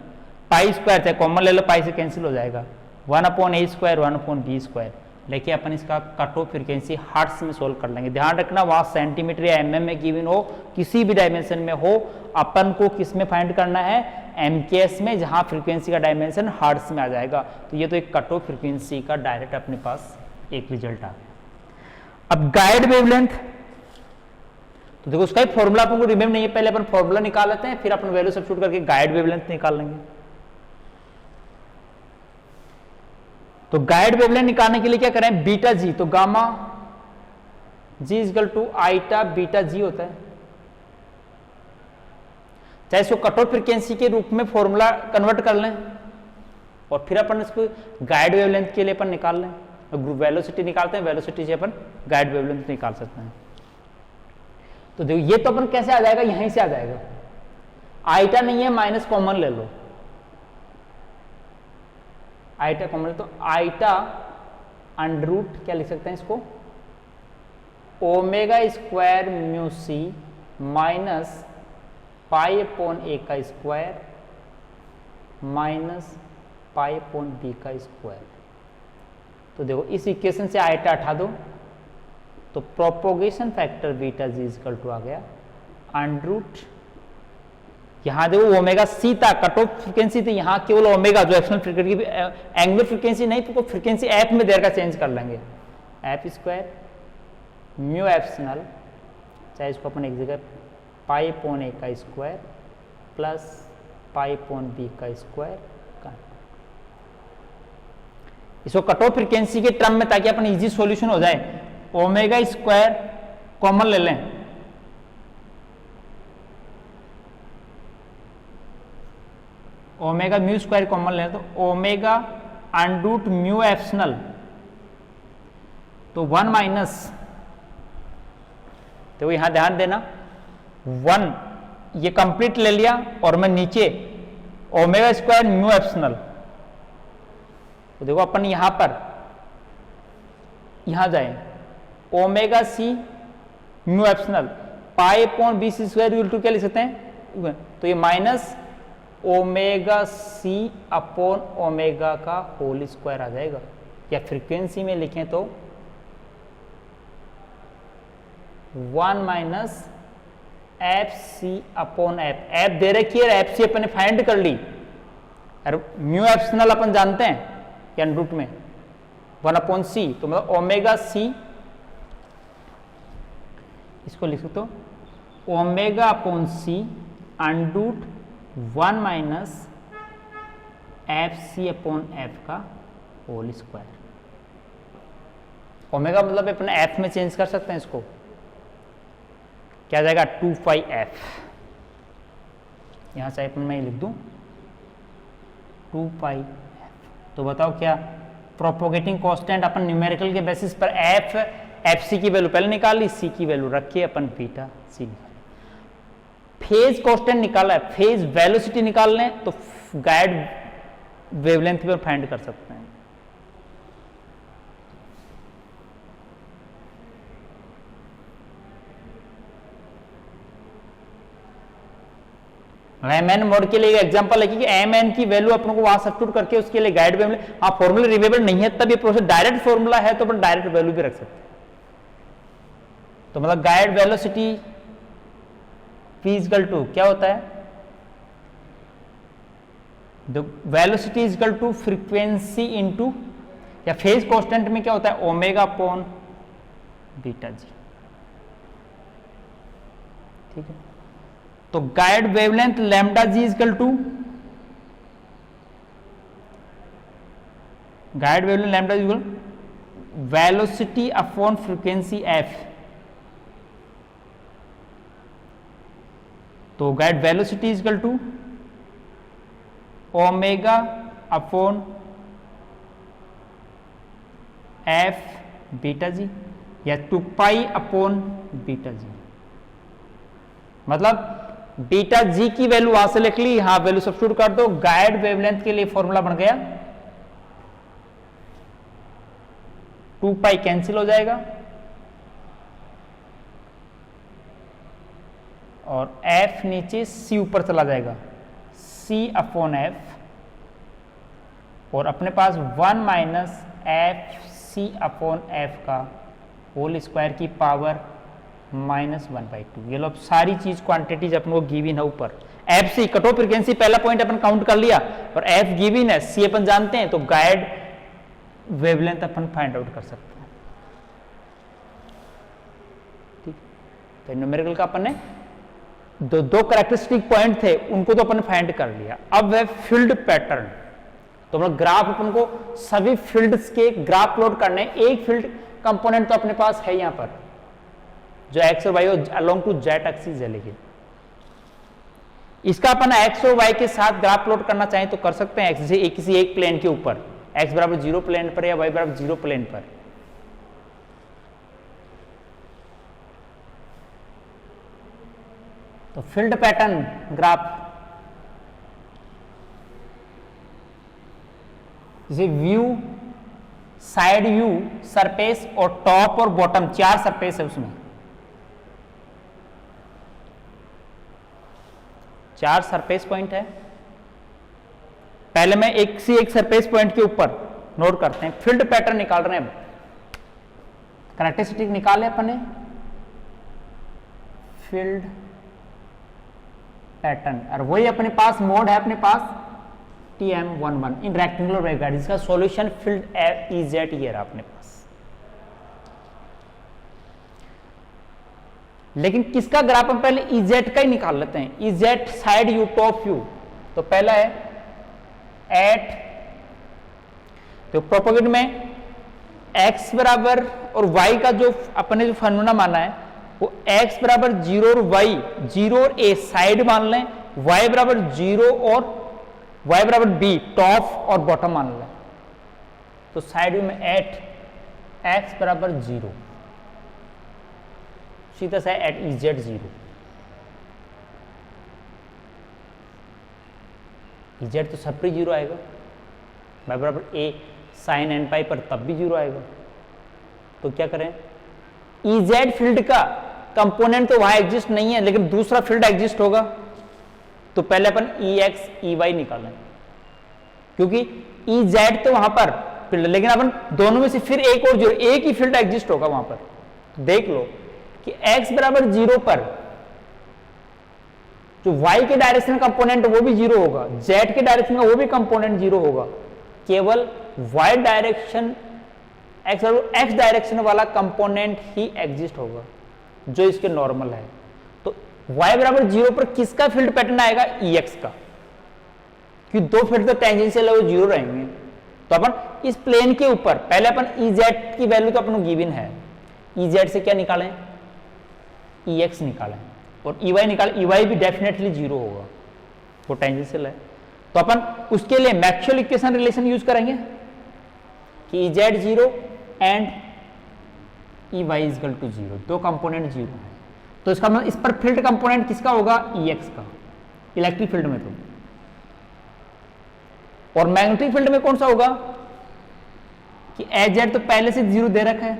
पाई स्क्वायर चाहे कॉमन ले लो, पाई से कैंसिल हो जाएगा, 1 अपॉन ए स्क्वायर 1 अपॉन बी स्क्वायर। लेकिन अपन इसका कट ऑफ फ्रीक्वेंसी हर्ट्ज में सोल्व कर लेंगे। ध्यान रखना वहां सेंटीमीटर या mm में गिवन हो, किसी भी डायमेंशन में हो, अपन को किस में फाइंड करना है, MKS में, जहां फ्रीक्वेंसी का डायमेंशन हर्ट्ज में आ जाएगा। तो ये तो एक कट ऑफ फ्रीक्वेंसी का डायरेक्ट अपने पास एक रिजल्ट आ गया। अब गाइड वेवलेंथ, तो देखो उसका ही फॉर्मूला अपन को रिमेम्बर नहीं है, पहले अपन फॉर्मूला निकाल लेते हैं, फिर अपन वैल्यू सब्स्टिट्यूट करके गाइड वेवलेंथ निकाल लेंगे। तो गाइड वेवलेंथ निकालने के लिए क्या करें, बीटा जी, तो gamma G equal to iota beta G होता है, चाहे इसको कट ऑफ फ्रीक्वेंसी के रूप में फॉर्मूला कन्वर्ट कर लें और फिर अपन इसको गाइड वेवलेंथ के लिए अपन निकाल लें। ग्रुप वेलोसिटी निकालते हैं, वेलोसिटी से अपन गाइड वेवलेंथ निकाल सकते हैं। तो देखो ये तो अपन कैसे आ जाएगा, यहीं से आ जाएगा, आईटा नहीं है माइनस कॉमन ले लो, आईटा कॉमन, तो आईटा अंडर रूट क्या लिख सकते हैं इसको, omega square mu C minus pi upon ए का square minus pi upon B का स्क्वायर। तो देखो इस इक्वेशन से आईटा हटा दो, तो propagation factor beta G equal to आ गया अंडर रूट, यहां देखो ओमेगा सी था, कट ऑफ फ्रीक्वेंसी थी, यहां केवल ओमेगा जो एक्सटर्नल फ्रीक्वेंसी, एंगुलर फ्रीक्वेंसी नहीं, तो फ्रीक्वेंसी एफ में देर का चेंज कर लेंगे, एफ स्क्वायर म्यू एप्सिलॉन, चाहे इसको अपन एक जगह पाई अपॉन ए का square plus pi upon B का स्क्वायर, इसको कट ऑफ फ्रीक्वेंसी के टर्म में, ताकि अपन इजी सॉल्यूशन हो जाए, ओमेगा स्क्वायर कॉमन ले लें, ओमेगा म्यू स्क्वायर कॉमन लें, तो omega under root mu epsilon, तो 1 माइनस, तो यहां ध्यान देना 1 ये कंप्लीट ले लिया और मैं नीचे ओमेगा स्क्वायर म्यू एप्सिलॉन, तो देखो अपन यहां पर यहां जाए omega C mu epsilon pi upon B C square equal to क्या लिख सकते हैं, तो ये minus omega C upon omega का होल स्क्वायर आ जाएगा, या फ्रीक्वेंसी में लिखें तो 1 minus F C upon F, F दे रखी है, एफ सी अपन ने फाइंड कर ली, और म्यू एप्सिलॉन अपन जानते हैं अंडर रूट में 1 अपॉन सी, तो मतलब ओमेगा सी, इसको लिख सकते हो omega upon C under root 1 minus F C upon F का होल स्क्वायर। ओमेगा मतलब अपन एफ में चेंज कर सकते हैं, इसको क्या जाएगा 2 पाई एफ, यहां से अपन मैं लिख दूं 2 पाई एफ। तो बताओ क्या प्रोपोगेटिंग कांस्टेंट अपन न्यूमेरिकल के बेसिस पर एफ सी की वैल्यू पहले निकाल ली, सी की वैल्यू रखी अपन बीटा सी निकाल, फेज कांस्टेंट निकाला है, फेज वेलोसिटी निकाल लें तो गाइड वेवलेंथ पर फाइंड कर सकते हैं। एमएन मोड के लिए एग्जांपल है कि एमएन की वैल्यू अपन को वहां सब्स्टिट्यूट करके उसके लिए गाइड वेवलेंथ, हाँ फॉर्मूला रिमेम्बर नहीं है तब ये प्रोसेस, डायरेक्ट फॉर्मूला है तो अपन डायरेक्ट वैल्यू भी रख सकते हैं। तो मतलब guide velocity P equal to क्या होता है, velocity equal to frequency into, या फेज कांस्टेंट में क्या होता है ओमेगा अपॉन बीटा जी, ठीक है। तो guide wavelength lambda G equal to, guide wavelength lambda G equal velocity upon frequency F, तो guide velocity equal to omega upon F beta G, या 2 पाई अपॉन बीटा जी, मतलब बीटा जी की value वहां से लिख ली, यहां वैल्यू सब्स्टिट्यूट कर दो, गाइड वेवलेंथ के लिए फॉर्मूला बन गया 2 पाई कैंसिल हो जाएगा और एफ नीचे सी ऊपर चला जाएगा, सी अपॉन एफ, और अपने पास 1 minus F C upon F का होल स्क्वायर की पावर -1/2। ये लो सारी चीज क्वांटिटीज अपन को गिवन है ऊपर, f c cut off frequency पहला पॉइंट अपन काउंट कर लिया, और एफ गिवन है, सी अपन जानते हैं, तो गाइड वेवलेंथ अपन फाइंड आउट कर सकते हैं। ठीक, तो न्यूमेरिकल का अपन ने दो कैरेक्टरिस्टिक पॉइंट थे, उनको तो अपन फाइंड कर लिया। अब वह फील्ड पैटर्न, तो मतलब ग्राफ अपन को सभी फील्ड्स के ग्राफ प्लॉट करने, एक फील्ड कंपोनेंट तो अपने पास है यहाँ पर जो एक्स और y along to z axis है, लेकिन इसका अपन एक्स और वाई के साथ ग्राफ प्लॉट करना चाहें तो कर सकते हैं, जैसे किसी एक प्लेन के ऊपर, एक्स बराबर 0 प्लेन पर या वाई बराबर 0 प्लेन पर। तो फील्ड पैटर्न ग्राफ जैसे व्यू, साइड व्यू, सरफेस और टॉप और बॉटम, 4 सरफेस है उसमें, 4 सरफेस पॉइंट है। पहले मैं एक सरफेस पॉइंट के ऊपर नोट करते हैं, फील्ड पैटर्न निकाल रहे हैं। अब कैरेक्टरिस्टिक निकाले अपने फील्ड पैटर्न, और वही अपने पास मोड है अपने पास TM11 इन रेक्टेंगुलर वेवगाइड। इसका सॉल्यूशन फील्ड EZ ये रहा अपने पास। लेकिन किसका ग्राफ हम पहले EZ का ही निकाल लेते हैं। EZ side view, top view, तो पहला है एट, तो प्रोपोगेट में x बराबर और y का जो अपने जो फॉर्मूला माना है वो x बराबर 0 और y 0 और a साइड मान लें, y बराबर 0 और y बराबर b टॉप और बॉटम मान लें। तो साइड व्यू में एट x बराबर 0, सीधा सा एट EZ 0, EZ तो सब पर 0 आएगा, y बराबर a साइन एन पाई पर तब भी 0 आएगा। तो क्या करें, EZ फील्ड का कंपोनेंट तो वहां एग्जिस्ट नहीं है, लेकिन दूसरा फील्ड एग्जिस्ट होगा, तो पहले अपन EX EY निकालें, क्योंकि EZ तो वहां पर फील्ड, लेकिन अपन दोनों में से फिर एक और 0, एक ही फील्ड एग्जिस्ट होगा वहां पर। तो देख लो कि x बराबर 0 पर जो y के डायरेक्शन का कंपोनेंट वो भी 0 होगा, z के डायरेक्शन का वो भी कंपोनेंट 0 होगा, केवल y डायरेक्शन x डायरेक्शन वाला कंपोनेंट ही एग्जिस्ट होगा जो इसके नॉर्मल है। तो y बराबर 0 पर किसका फील्ड पैटर्न आएगा, EX का, क्योंकि दो फील्ड तो टेंजेंशियल है वो 0 रहेंगे। तो अपन इस प्लेन के ऊपर पहले अपन EZ की वैल्यू तो अपन गिवन है, EZ से क्या निकालें, EX निकालें, और EY निकालें, EY भी डेफिनेटली 0 होगा, वो टेंजेंशियल है। तो अपन उसके लिए मैक्सवेल इक्वेशन रिलेशन यूज करेंगे कि EZ 0 and EY is equal to 0, दो कंपोनेंट 0 है। तो इसका मतलब इस पर फील्ड कंपोनेंट किसका होगा, EX का, इलेक्ट्रिक फील्ड में। तो और मैग्नेटिक फील्ड में कौन सा होगा कि HZ तो पहले से 0 दे रखा है,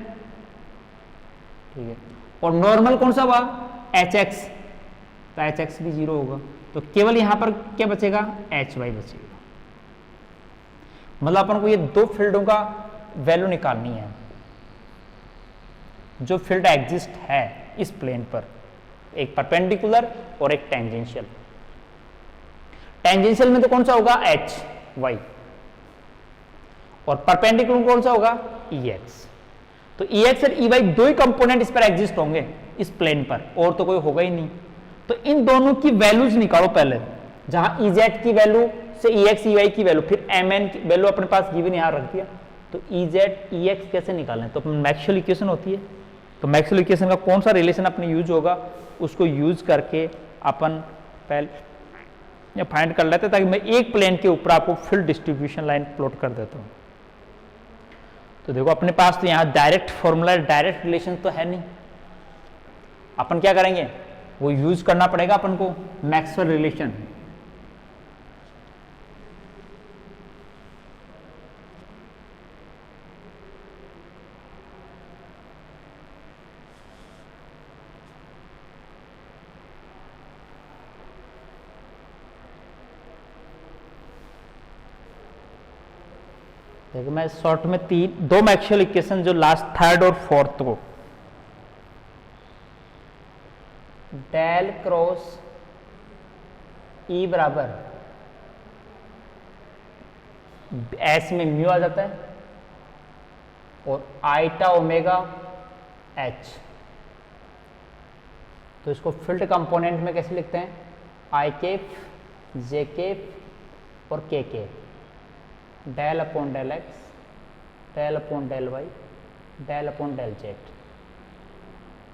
ठीक है, और नॉर्मल कौन सा हुआ, HX, तो HX भी 0 होगा। तो केवल यहां पर क्या बचेगा, HY बचेगा। मतलब अपन को ये दो फील्डों का वैल्यू निकालनी है जो फील्ड एग्जिस्ट है इस प्लेन पर, एक परपेंडिकुलर और एक टेंजेंशियल। टेंजेंशियल में तो कौन सा होगा, HY, और परपेंडिकुलर कौन सा होगा, EX। तो EX और EY दो ही कंपोनेंट इस पर एग्जिस्ट होंगे इस प्लेन पर, और तो कोई होगा ही नहीं। तो इन दोनों की वैल्यूज निकालो पहले, जहां EZ की वैल्यू से EX EY की वैल्यू, फिर MN की वैल्यू अपने पास गिवन यहां रख दिया। तो EZ EX कैसे निकालें, तो मैक्सवेल इक्वेशन होती है। तो मैक्सवेल इक्वेशन का कौन सा रिलेशन अपने यूज होगा, उसको यूज करके अपन पहले फाइंड कर लेते हैं, ताकि मैं एक प्लेन के ऊपर आपको फील्ड डिस्ट्रीब्यूशन लाइन प्लॉट कर देता हूं। तो देखो अपने पास तो यहां डायरेक्ट फॉर्मूला, डायरेक्ट रिलेशन तो है नहीं, अपन क्या करेंगे, वो यूज करना पड़ेगा अपन को मैक्सवेल रिलेशन। देखो मैं शॉर्ट में दो मैक्सवेल इक्वेशन जो लास्ट थर्ड और फोर्थ को, डेल क्रॉस ई बराबर एस में म्यू आ जाता है और आईटा ओमेगा एच। तो इसको फील्ड कंपोनेंट में कैसे लिखते हैं? आई केप, जे केप और K cap, del upon del X, del upon del Y, del upon del Z,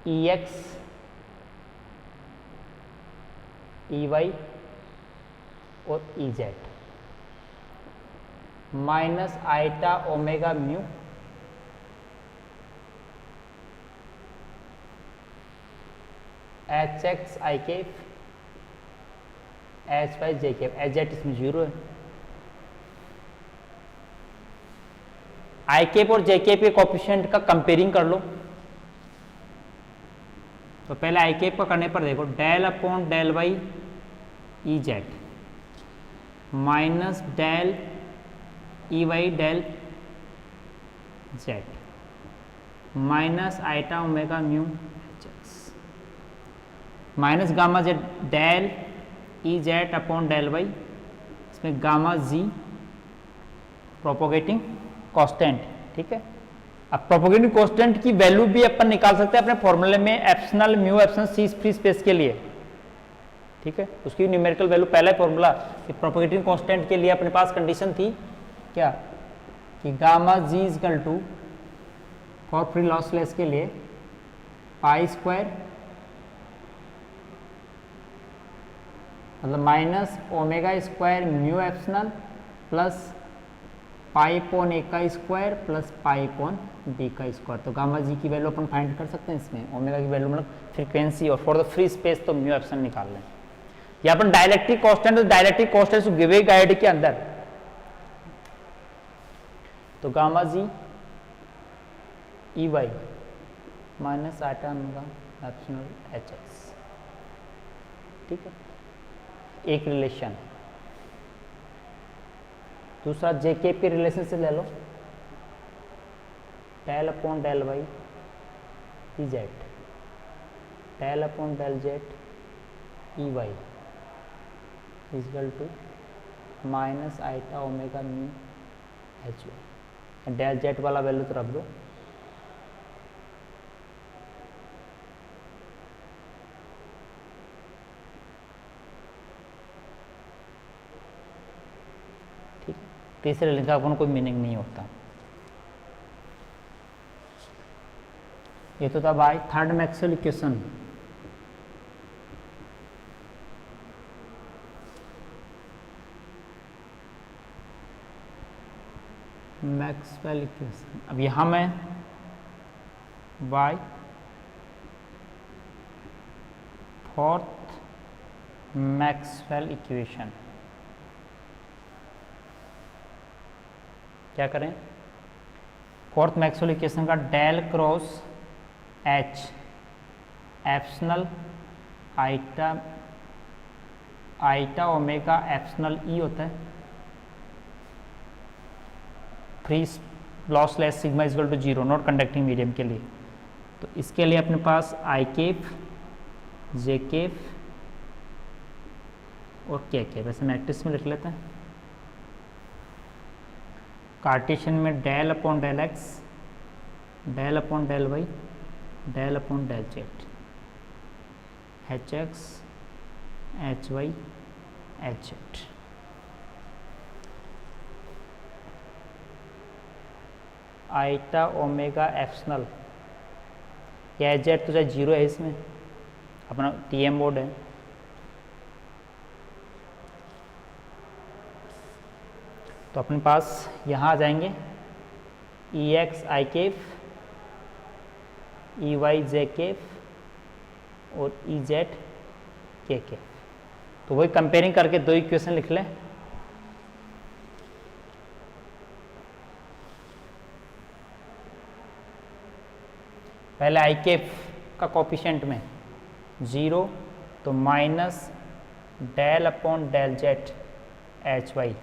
E X, E Y और E Z minus iota omega mu H X I cap, H Y J cap, H Z इसमें 0 है। I cap और J cap के coefficient का comparing कर लो। तो पहले आई केप का करने पर देखो, del upon del Y E Z minus del E Y del Z minus iota omega mu H X minus gamma Z del E Z upon del Y, इसमें गामा जी प्रोपोगेटिंग कांस्टेंट, ठीक है। अब propagating constant की value भी अपन निकाल सकते हैं अपने फॉर्मूले में, epsilon mu epsilon C free space के लिए, ठीक है। उसकी न्यूमेरिकल वैल्यू पहला फॉर्मूला कि प्रोपोगेटिंग कांस्टेंट के लिए अपने पास कंडीशन थी क्या कि gamma ji is equal to for free lossless के लिए पाई स्क्वायर मतलब minus omega square mu epsilon plus pi upon A का square plus pi upon B का स्क्वायर। तो गामा जी की वैल्यू अपन फाइंड कर सकते हैं इसमें, ओमेगा की वैल्यू मतलब फ्रीक्वेंसी, और फॉर द फ्री स्पेस तो म्यू एप्सिलॉन निकाल लें। या अपन डायलेक्ट्रिक कांस्टेंट, तो डायलेक्ट्रिक कांस्टेंट गिवे गाइड के अंदर, तो गामा जी ई वाई माइनस आटा ओमेगा एप्सिलॉन एच एक्स, ठीक है, एक रिलेशन। दूसरा जे केप के रिलेशन से ले लो, del upon del Y E Z, del upon del Z E Y is equal to minus iota omega mu H Y. Del Z वाला वैल्यू तो रख दो, तीसरे लिंक का अपन कोई मीनिंग नहीं होता। ये तो था भाई third Maxwell equation. Maxwell equation, अब यहां मैं बाय फोर्थ मैक्सवेल इक्वेशन क्या करें? फोर्थ मैक्सवेल इक्वेशन का del cross H epsilon iota iota omega epsilon E होता है, free lossless sigma equal to 0 not conducting medium के लिए। तो इसके लिए अपने पास आई केप, जे केप और के केप, वैसे मैट्रिक्स में लिख लेते हैं। कार्टेशियन में del upon del X, del upon del Y, del upon del Z, H X, H Y, H Z. Iota omega epsilon, या एच जेड तो चाहे 0 है, इसमें अपना टीएम बोर्ड है। तो अपने पास यहाँ आ जाएंगे ई एक्स आई केफ, ई वाई जे केफ और ई जेड के केफ। तो वही कंपेयरिंग करके दो इक्वेशन लिख लें। पहले आई केफ का कोफिशिएंट में 0, तो minus del upon del Z H y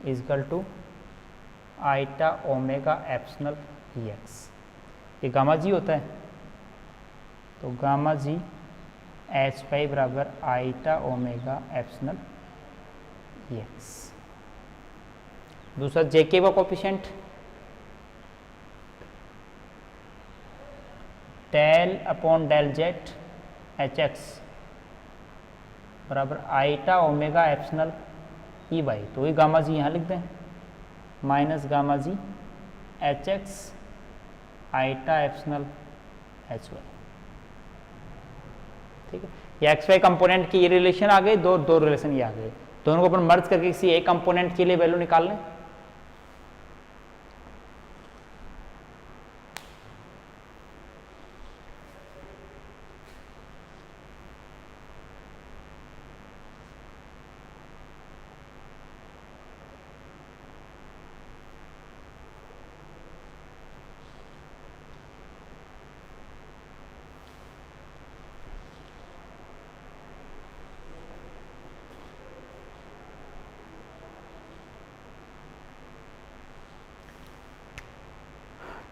is equal to iota omega epsilon E x. ये गामा जी होता है, तो गामा जी एच वाई बराबर आईटा ओमेगा एप्सिलॉन एक्स। दूसरा जेके का coefficient del upon del Z H X बराबर iota omega epsilon E Y, तो वही गामा जी यहाँ लिख दें, minus gamma G H X iota epsilon H Y. ठीक है, ये एक्स वाई कंपोनेंट की ये रिलेशन आ गई, दो रिलेशन ये आ गए, दोनों को अपन मर्ज करके किसी एक कंपोनेंट के लिए वैल्यू निकाल लें।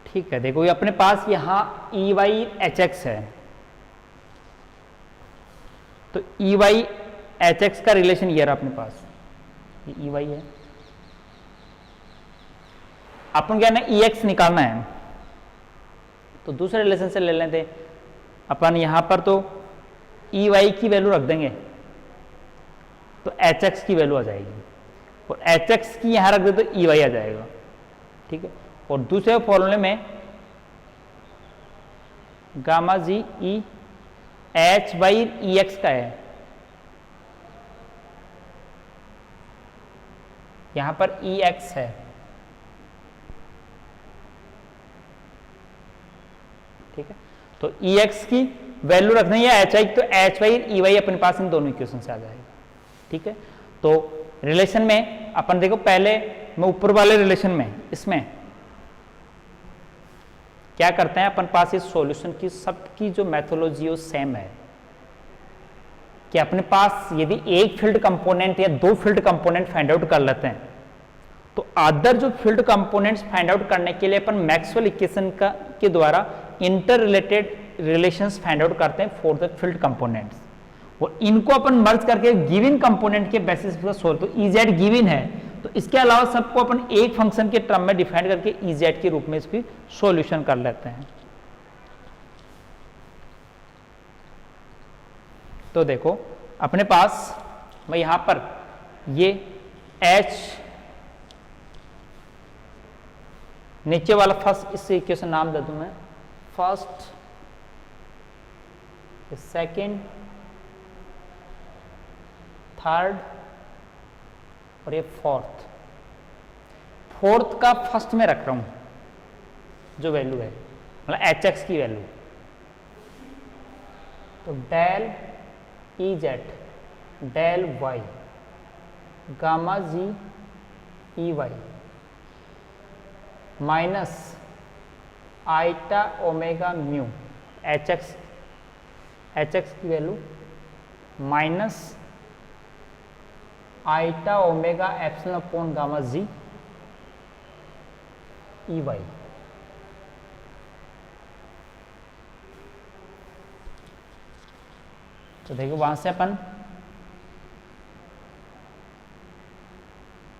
ठीक है, देखो ये अपने पास यहां ई वाई एच एक्स है, तो ई वाई एच एक्स का रिलेशन ये रहा अपने पास, ये ई वाई है, अपन क्या ना ई एक्स निकालना है, तो दूसरे रिलेशन से ले लेते अपन, यहां पर तो ई वाई की वैल्यू रख देंगे तो एच एक्स की वैल्यू आ जाएगी, और एच एक्स की यहां रख दे तो ई वाई आ जाएगा। ठीक है, और दूसरे फॉर्मूले में gamma ji E H by E x का है, यहां पर ई एक्स है। ठीक है, तो ई एक्स की वैल्यू रखनी है एच आई, तो एच वाई ई वाई अपने पास इन दोनों इक्वेशन से आ जाएगा। ठीक है, तो रिलेशन में अपन देखो, पहले मैं ऊपर वाले रिलेशन में इसमें क्या करते हैं, अपन पास इस सॉल्यूशन की सबकी जो मैथोलॉजी है वो सेम है, कि अपने पास यदि एक फील्ड कंपोनेंट या दो फील्ड कंपोनेंट फाइंड आउट कर लेते हैं, तो अदर जो फील्ड कंपोनेंट्स फाइंड आउट करने के लिए अपन मैक्सवेल इक्वेशन का के द्वारा inter related relations find out करते हैं फॉर द फील्ड कंपोनेंट्स, और इनको अपन मर्ज करके गिवन कंपोनेंट के बेसिस पर सोल्व, तो इजेड गिवन है, तो इसके अलावा सबको अपन एक फंक्शन के टर्म में डिफाइन करके इजेड के रूप में इसकी सॉल्यूशन कर लेते हैं। तो देखो अपने पास मैं यहां पर ये एच नीचे वाला फर्स्ट, इससे इक्वेशन नाम दे दूं मैं, फर्स्ट, सेकेंड, थर्ड और ये फोर्थ का फर्स्ट में रख रहा हूं जो वैल्यू है, मतलब एच एक्स की वैल्यू, तो del E Z del Y gamma जी E Y minus iota omega mu H X की value minus iota omega epsilon upon gamma जी ई वाई। तो देखो वहां से अपन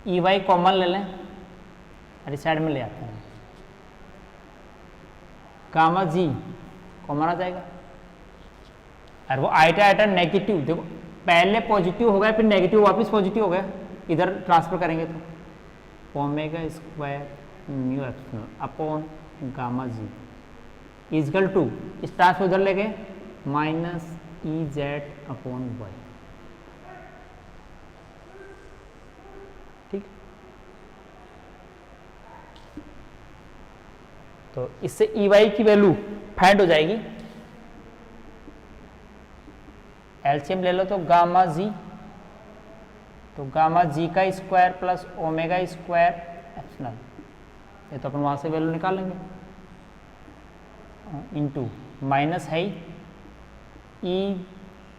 ई वाई कॉमन ले लें, अरे साइड में ले आते हैं, गामा जी कॉमन आ जाएगा, और वो आईटा नेगेटिव, देखो पहले पॉजिटिव हो गया फिर नेगेटिव वापस पॉजिटिव हो गया, इधर ट्रांसफर करेंगे तो omega square mu epsilon upon gamma ji is equal to, इस ट्रांसफर उधर ले गए minus E Z upon y. ठीक, तो इससे ई वाई की वैल्यू फाइंड हो जाएगी, एलसीएम ले लो तो गामा जी, तो गामा जी का square plus omega square epsilon, ये तो अपन वहां से वैल्यू निकाल लेंगे, इनटू माइनस है E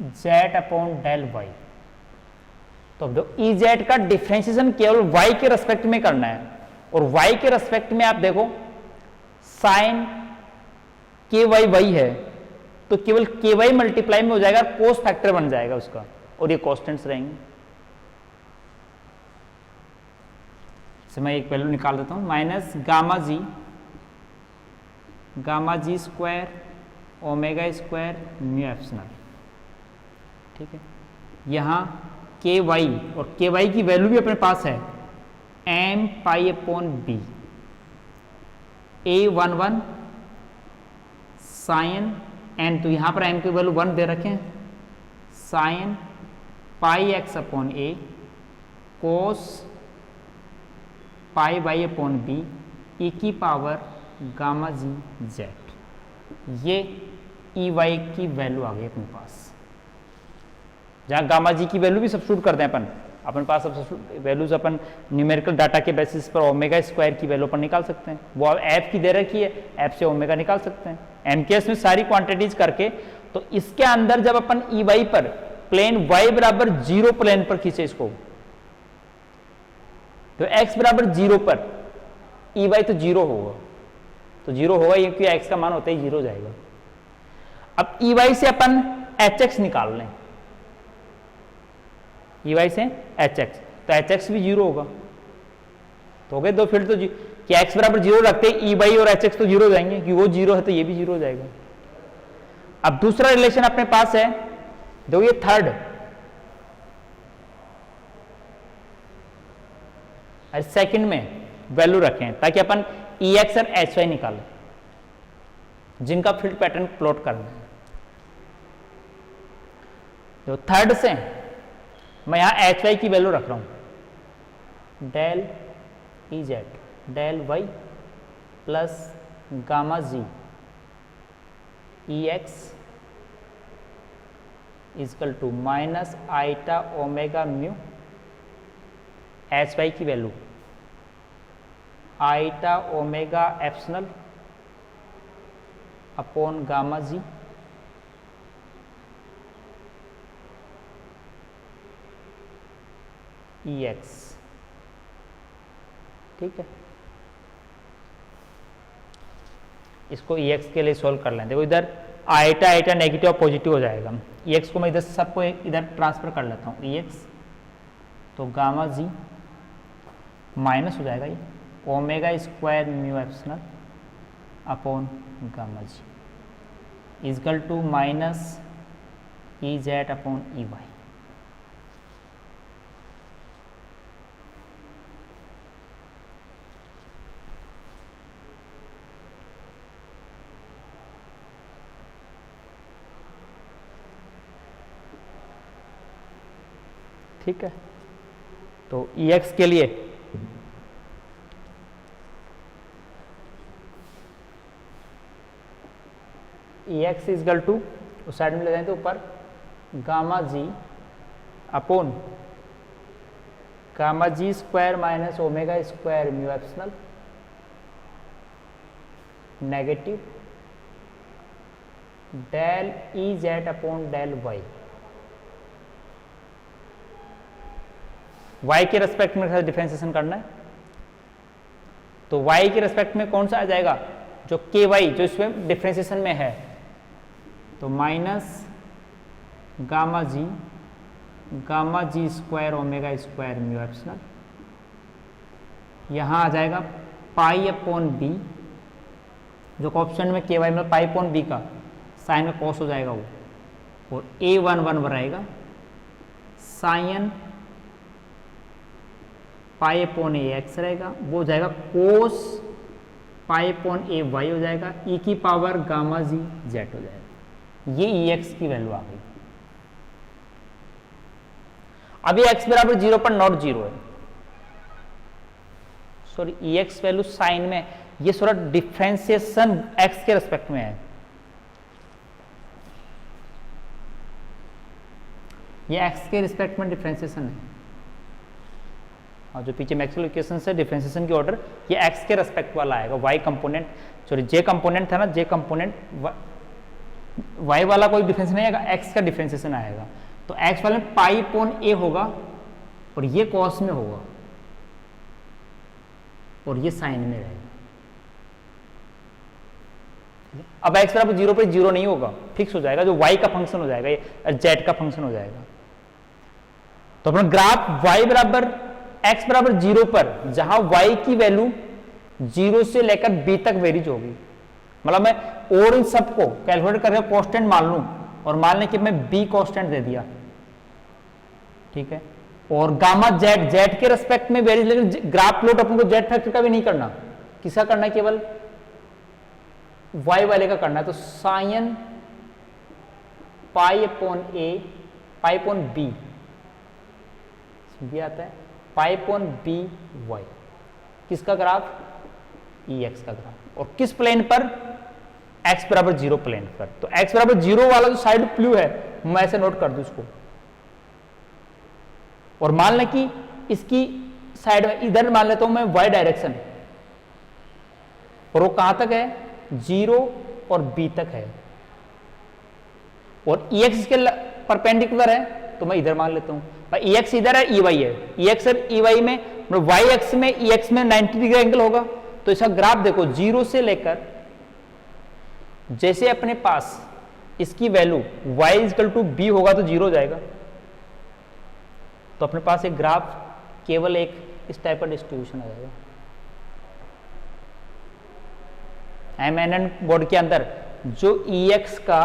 Z upon del y. तो अब देखो ई जेड का डिफ्रेंशिएशन केवल वाई के रेस्पेक्ट में करना है, और वाई के रेस्पेक्ट में आप देखो साइन के वाई वही है, तो केवल के वाई मल्टीप्लाई में हो जाएगा, कोस फैक्टर बन जाएगा उसका, और ये कॉन्स्टेंट्स रहेंगे। तो मैं एक वैल्यू निकाल देता हूं, माइनस गामा जी square omega square mu epsilon, ठीक है। यहाँ के वाई, और के वाई की वैल्यू भी अपने पास है m pi upon b, A11 sine n, तो यहां पर एन की वैल्यू 1 दे रखे हैं, साइन पाई एक्स अपॉन ए कोस पाई वाई अपॉन बी ई की पावर गामा जी जेड। ये ई वाई की वैल्यू आ गई अपने पास, जहां गामा जी की वैल्यू भी सब्स्टिट्यूट करते हैं अपन पास सब वैल्यूज अपन न्यूमेरिकल डाटा के बेसिस पर ओमेगा स्क्वायर की वैल्यू पर निकाल सकते हैं। वो एफ की दे रखी है, एफ से ओमेगा निकाल सकते हैं एमकेएस में सारी क्वांटिटीज करके। तो इसके अंदर जब अपन ई वाई पर प्लेन y बराबर 0 प्लेन पर खींचे इसको, तो x बराबर 0 पर ई वाई तो 0 होगा, तो 0 होगा ये, क्योंकि x का मान होता ही 0 जाएगा। अब ई वाई से अपन एच एक्स निकाल लें, ई वाई से एच एक्स, तो एच एक्स भी 0 होगा, तो हो गए दो फील्ड। तो कि x बराबर 0 रखते ई वाई और एच एक्स तो 0 हो जाएंगे, क्योंकि वो 0 है तो ये भी 0 हो जाएगा। अब दूसरा रिलेशन अपने पास है, देखो ये थर्ड, और सेकंड में वैल्यू रखें ताकि अपन ई एक्स और एच वाई निकालें, जिनका फील्ड पैटर्न प्लॉट करना है। तो थर्ड से मैं यहां एच वाई की वैल्यू रख रहा हूं, del E Z del Y plus gamma ji E X is equal to minus iota omega mu, H Y की value iota omega epsilon upon gamma जी ई एक्स, ठीक है। इसको ई एक्स के लिए सॉल्व कर लें। देखो इधर आइटा आइटा नेगेटिव और पॉजिटिव हो जाएगा, ई एक्स को मैं इधर सबको इधर ट्रांसफर कर लेता हूँ, ई एक्स तो गामा जी माइनस हो जाएगा ये omega square mu epsilon upon gamma ji is equal to minus E Z upon E Y. ठीक है, तो ई एक्स के लिए ई एक्स इजकल टू उस साइड में ले जाएं तो ऊपर गामा जी अपॉन गामा जी square minus omega square mu epsilon negative del E Z upon del Y. y के रेस्पेक्ट में डिफरेंशिएशन करना है, तो y के रेस्पेक्ट में कौन सा आ जाएगा, जो के वाई जो इसमें डिफरेंशिएशन में है, तो माइनस गामा जी square omega square mu epsilon, यहाँ आ जाएगा पाई अपॉन बी, जो ऑप्शन में के वाई में पाई अपॉन बी का साइन में कॉस हो जाएगा वो, और A11 रहेगा साइन पाई अपॉन ए एक्स रहेगा, वो हो जाएगा कोस पाई अपॉन ए वाई हो जाएगा, ई की पावर गामा जी जेड हो जाएगा। ये ई एक्स की वैल्यू आ गई। अभी एक्स बराबर 0 पर नॉट 0 है, सॉरी ई एक्स वैल्यू साइन में, ये थोड़ा डिफरेंशिएशन एक्स के रेस्पेक्ट में है, ये एक्स के रिस्पेक्ट में डिफरेंशिएशन है, और जो पीछे मैक्सवेल इक्वेशन से डिफरेंशिएशन की ऑर्डर ये एक्स के रेस्पेक्ट वाला आएगा, वाई कंपोनेंट सॉरी जे कंपोनेंट था ना, जे कंपोनेंट वाई वाला कोई डिफरेंस नहीं आएगा, एक्स का डिफरेंशिएशन आएगा। तो एक्स वाले में पाई अपॉन ए होगा और ये कॉस में होगा और ये साइन में रहेगा, अब x बराबर 0 पर 0 नहीं होगा, फिक्स हो जाएगा, जो y का फंक्शन हो जाएगा, ये z का फंक्शन हो जाएगा। तो अपना ग्राफ y बराबर x बराबर 0 पर जहां y की वैल्यू 0 से लेकर b तक वेरीज होगी, मतलब मैं और इन सबको कैलकुलेट करके कांस्टेंट मान लूं और मान लें कि मैं b कांस्टेंट दे दिया, ठीक है, और गामा z के रेस्पेक्ट में वेरीज, लेकिन ग्राफ प्लॉट अपन को z फैक्टर का भी नहीं करना, किसका करना है, केवल y वाले का करना है। तो sign pi upon a pi upon b भी आता है, पाई अपॉन b y, किसका ग्राफ, ex का ग्राफ, और किस प्लेन पर, x बराबर 0 प्लेन पर। तो x बराबर 0 वाला जो साइड ब्लू है मैं ऐसे नोट कर दूं इसको, और मान लें कि इसकी साइड में इधर मान लेता हूं मैं y डायरेक्शन, और वो कहां तक है, 0 और b तक है, और ex इसके परपेंडिकुलर है तो मैं इधर मान लेता हूं, ex इधर है, ey है, ex और ey में y एक्स में ex में 90 डिग्री एंगल होगा। तो इसका ग्राफ देखो 0 से लेकर जैसे अपने पास इसकी value y equal to b होगा तो 0 हो जाएगा। तो अपने पास एक ग्राफ केवल एक इस टाइप का डिस्ट्रीब्यूशन आ जाएगा। MNN बोर्ड के अंदर जो EX का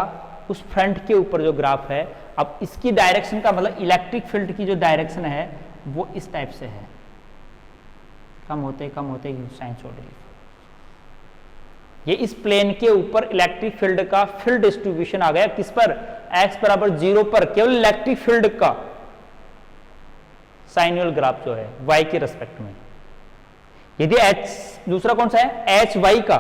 उस फ्रंट के ऊपर जो ग्राफ है, अब इसकी डायरेक्शन का मतलब इलेक्ट्रिक फील्ड की जो डायरेक्शन है वो इस टाइप से है, कम होते साइन छोड़ रही, ये इस प्लेन के ऊपर इलेक्ट्रिक फील्ड का फील्ड डिस्ट्रीब्यूशन आ गया, किस पर, x बराबर 0 पर केवल इलेक्ट्रिक फील्ड का साइनुअल ग्राफ जो है y के रेस्पेक्ट में। यदि h दूसरा कौन सा है, एच वाई का,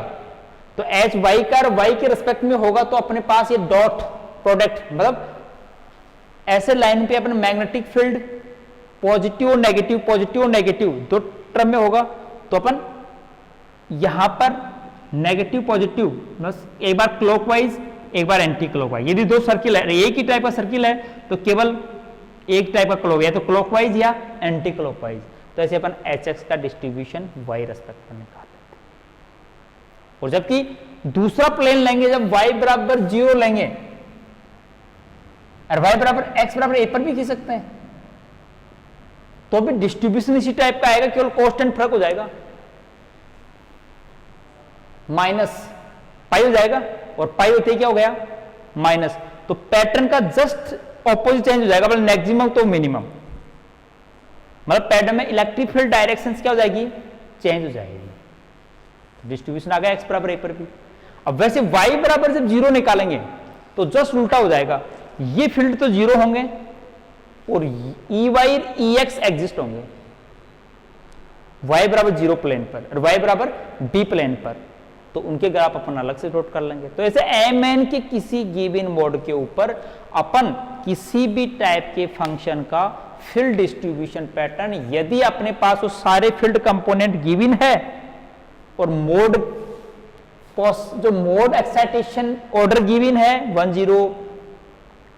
तो एच वाई का और y के रेस्पेक्ट में होगा तो अपने पास ये डॉट प्रोडक्ट, मतलब ऐसे लाइन पे अपने मैग्नेटिक फील्ड पॉजिटिव और नेगेटिव दो टर्म में होगा, तो अपन यहां पर नेगेटिव पॉजिटिव बस एक बार क्लॉकवाइज एक बार एंटी क्लॉकवाइज, यदि दो सर्किल है, एक ही टाइप का सर्किल है तो केवल एक टाइप का क्लॉक, या तो क्लॉकवाइज या एंटी क्लॉकवाइज। तो ऐसे अपन HX का डिस्ट्रीब्यूशन y रेस्पेक्ट में निकाल लेते हैं। और जबकि दूसरा प्लेन लेंगे, जब y बराबर 0 लेंगे और y बराबर x बराबर a पर भी खींच सकते हैं, तो भी डिस्ट्रीब्यूशन इसी टाइप का आएगा, केवल कांस्टेंट फर्क हो जाएगा, माइनस पाई हो जाएगा, और पाई होते ही क्या हो गया, माइनस। तो पैटर्न का जस्ट ऑपोजिट चेंज हो जाएगा, मतलब मैक्सिमम तो मिनिमम, मतलब पैटर्न में इलेक्ट्रिक फील्ड डायरेक्शंस क्या हो जाएगी, चेंज हो जाएगी। डिस्ट्रीब्यूशन आ गया x बराबर a पर भी। अब वैसे y बराबर जब 0 निकालेंगे तो जस्ट उल्टा हो जाएगा, ये फील्ड तो 0 होंगे और EY EX एग्जिस्ट होंगे y बराबर 0 प्लेन पर और y बराबर b प्लेन पर, तो उनके ग्राफ अपन अलग से नोट कर लेंगे। तो ऐसे MN के किसी गिवन मोड के ऊपर अपन किसी भी टाइप के फंक्शन का फील्ड डिस्ट्रीब्यूशन पैटर्न, यदि अपने पास वो सारे फील्ड कंपोनेंट गिवन है और मोड जो मोड एक्साइटेशन ऑर्डर गिवन है 1 0,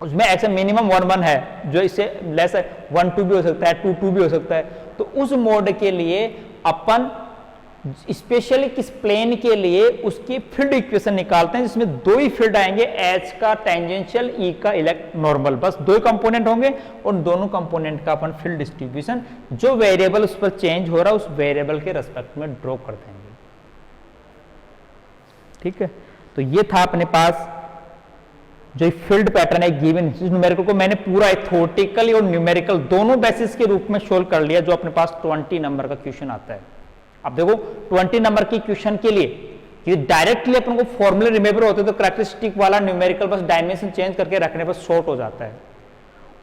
उसमें एक्स मिनिमम 1 1 है, जो इससे लेस है 1 2 भी हो सकता है, 2 2 भी हो सकता है। तो उस मोड के लिए अपन स्पेशली किस प्लेन के लिए उसकी फील्ड इक्वेशन निकालते हैं, जिसमें दो ही फील्ड आएंगे, H का टेंजेंशियल, E का इलेक्ट नॉर्मल, बस दो ही कंपोनेंट होंगे और दोनों कंपोनेंट का अपन फील्ड डिस्ट्रीब्यूशन जो वेरिएबल उस पर चेंज हो रहा है उस वेरिएबल के रेस्पेक्ट में ड्रॉ कर देंगे। ठीक है, तो ये था अपने पास जो फील्ड पैटर्न है गिवन, न्यूमेरिकल को मैंने पूरा थ्योरेटिकल और न्यूमेरिकल दोनों बेसिस के रूप में सोल्व कर लिया, जो अपने पास 20 नंबर का क्वेश्चन आता है। अब देखो 20 नंबर की क्वेश्चन के लिए ये डायरेक्टली अपन को फॉर्मूले रिमेंबर होते तो करेक्टरिस्टिक वाला न्यूमेरिकल बस डायमेंशन चेंज करके रखने पर शॉर्ट हो जाता है,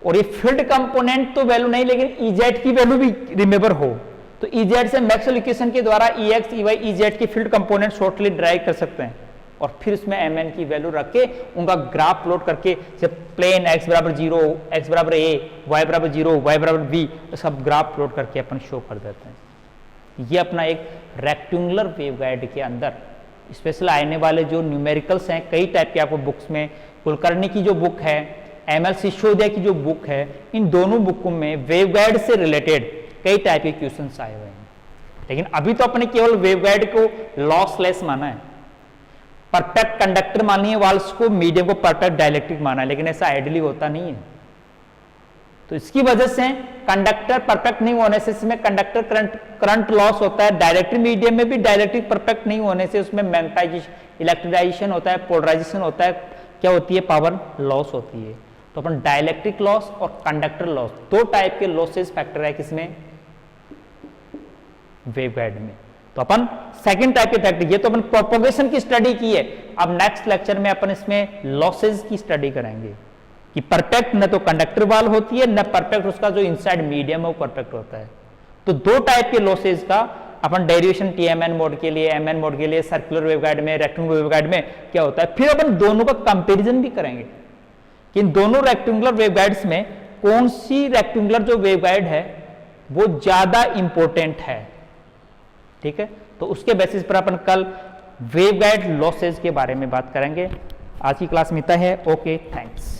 और ये फील्ड कंपोनेंट तो वैल्यू नहीं, लेकिन EZ की वैल्यू भी रिमेंबर हो तो EZ से मैक्सवेल इक्वेशन के द्वारा EX EY EZ की फील्ड कंपोनेंट शॉर्टली ड्राइव कर सकते हैं, और फिर उसमें MN की वैल्यू रख के उनका ग्राफ प्लॉट करके जब प्लेन x बराबर 0, x बराबर a, y बराबर 0, y बराबर b, सब ग्राफ प्लॉट करके अपन शो कर देते हैं। ये अपना एक रेक्टेंगुलर वेवगाइड के अंदर स्पेशल आने वाले जो न्यूमेरिकल्स हैं, कई टाइप के आपको बुक्स में, कुलकर्णी की जो बुक है, ML सिसोदिया की जो बुक है, इन दोनों बुकों में वेवगाइड से रिलेटेड कई टाइप के क्वेश्चंस आए हुए हैं। लेकिन अभी तो अपने केवल वेवगाइड को लॉसलेस माना है, परफेक्ट कंडक्टर मानी है वाल्स को, मीडियम को परफेक्ट डाइलेक्ट्रिक माना है, लेकिन ऐसा आइडियली होता नहीं है। तो इसकी वजह से कंडक्टर परफेक्ट नहीं होने से इसमें कंडक्टर करंट लॉस होता है। डाइलेक्ट्रिक मीडियम में भी डाइलेक्ट्रिक परफेक्ट नहीं होने से उसमें मैग्नेटाइजेशन, इलेक्ट्रिलाइजेशन होता है, पोलराइजेशन होता है, क्या होती है, पावर लॉस होती है। तो अपन डाइलेक्ट्रिक लॉस और कंडक्टर लॉस, दो टाइप के लॉसेस फैक्टर है किसमें, वेवगाइड में। तो अपन सेकंड टाइप के फैक्टर, ये तो अपन प्रोपोगेशन की स्टडी की है। अब नेक्स्ट लेक्चर में अपन इसमें लॉसेस की स्टडी करेंगे कि परफेक्ट न तो कंडक्टर वाल होती है, न परफेक्ट उसका जो इनसाइड मीडियम है वो परफेक्ट होता है। तो दो टाइप के लॉसेस का अपन डेरिवेशन TMN मोड के लिए, MN मोड के लिए, सर्कुलर वेवगाइड में, रेक्टेंगुलर वेवगाइड में क्या होता है, फिर अपन दोनों का कंपैरिजन भी करेंगे कि इन दोनों रेक्टेंगुलर वेवगाइड्स में कौन सी रेक्टेंगुलर जो वेवगाइड है वो ज्यादा इंपॉर्टेंट है। ठीक है, तो उसके बेसिस पर अपन कल वेवगाइड लॉसेस के बारे में बात करेंगे। आज की क्लास में इतना है। Okay, thanks.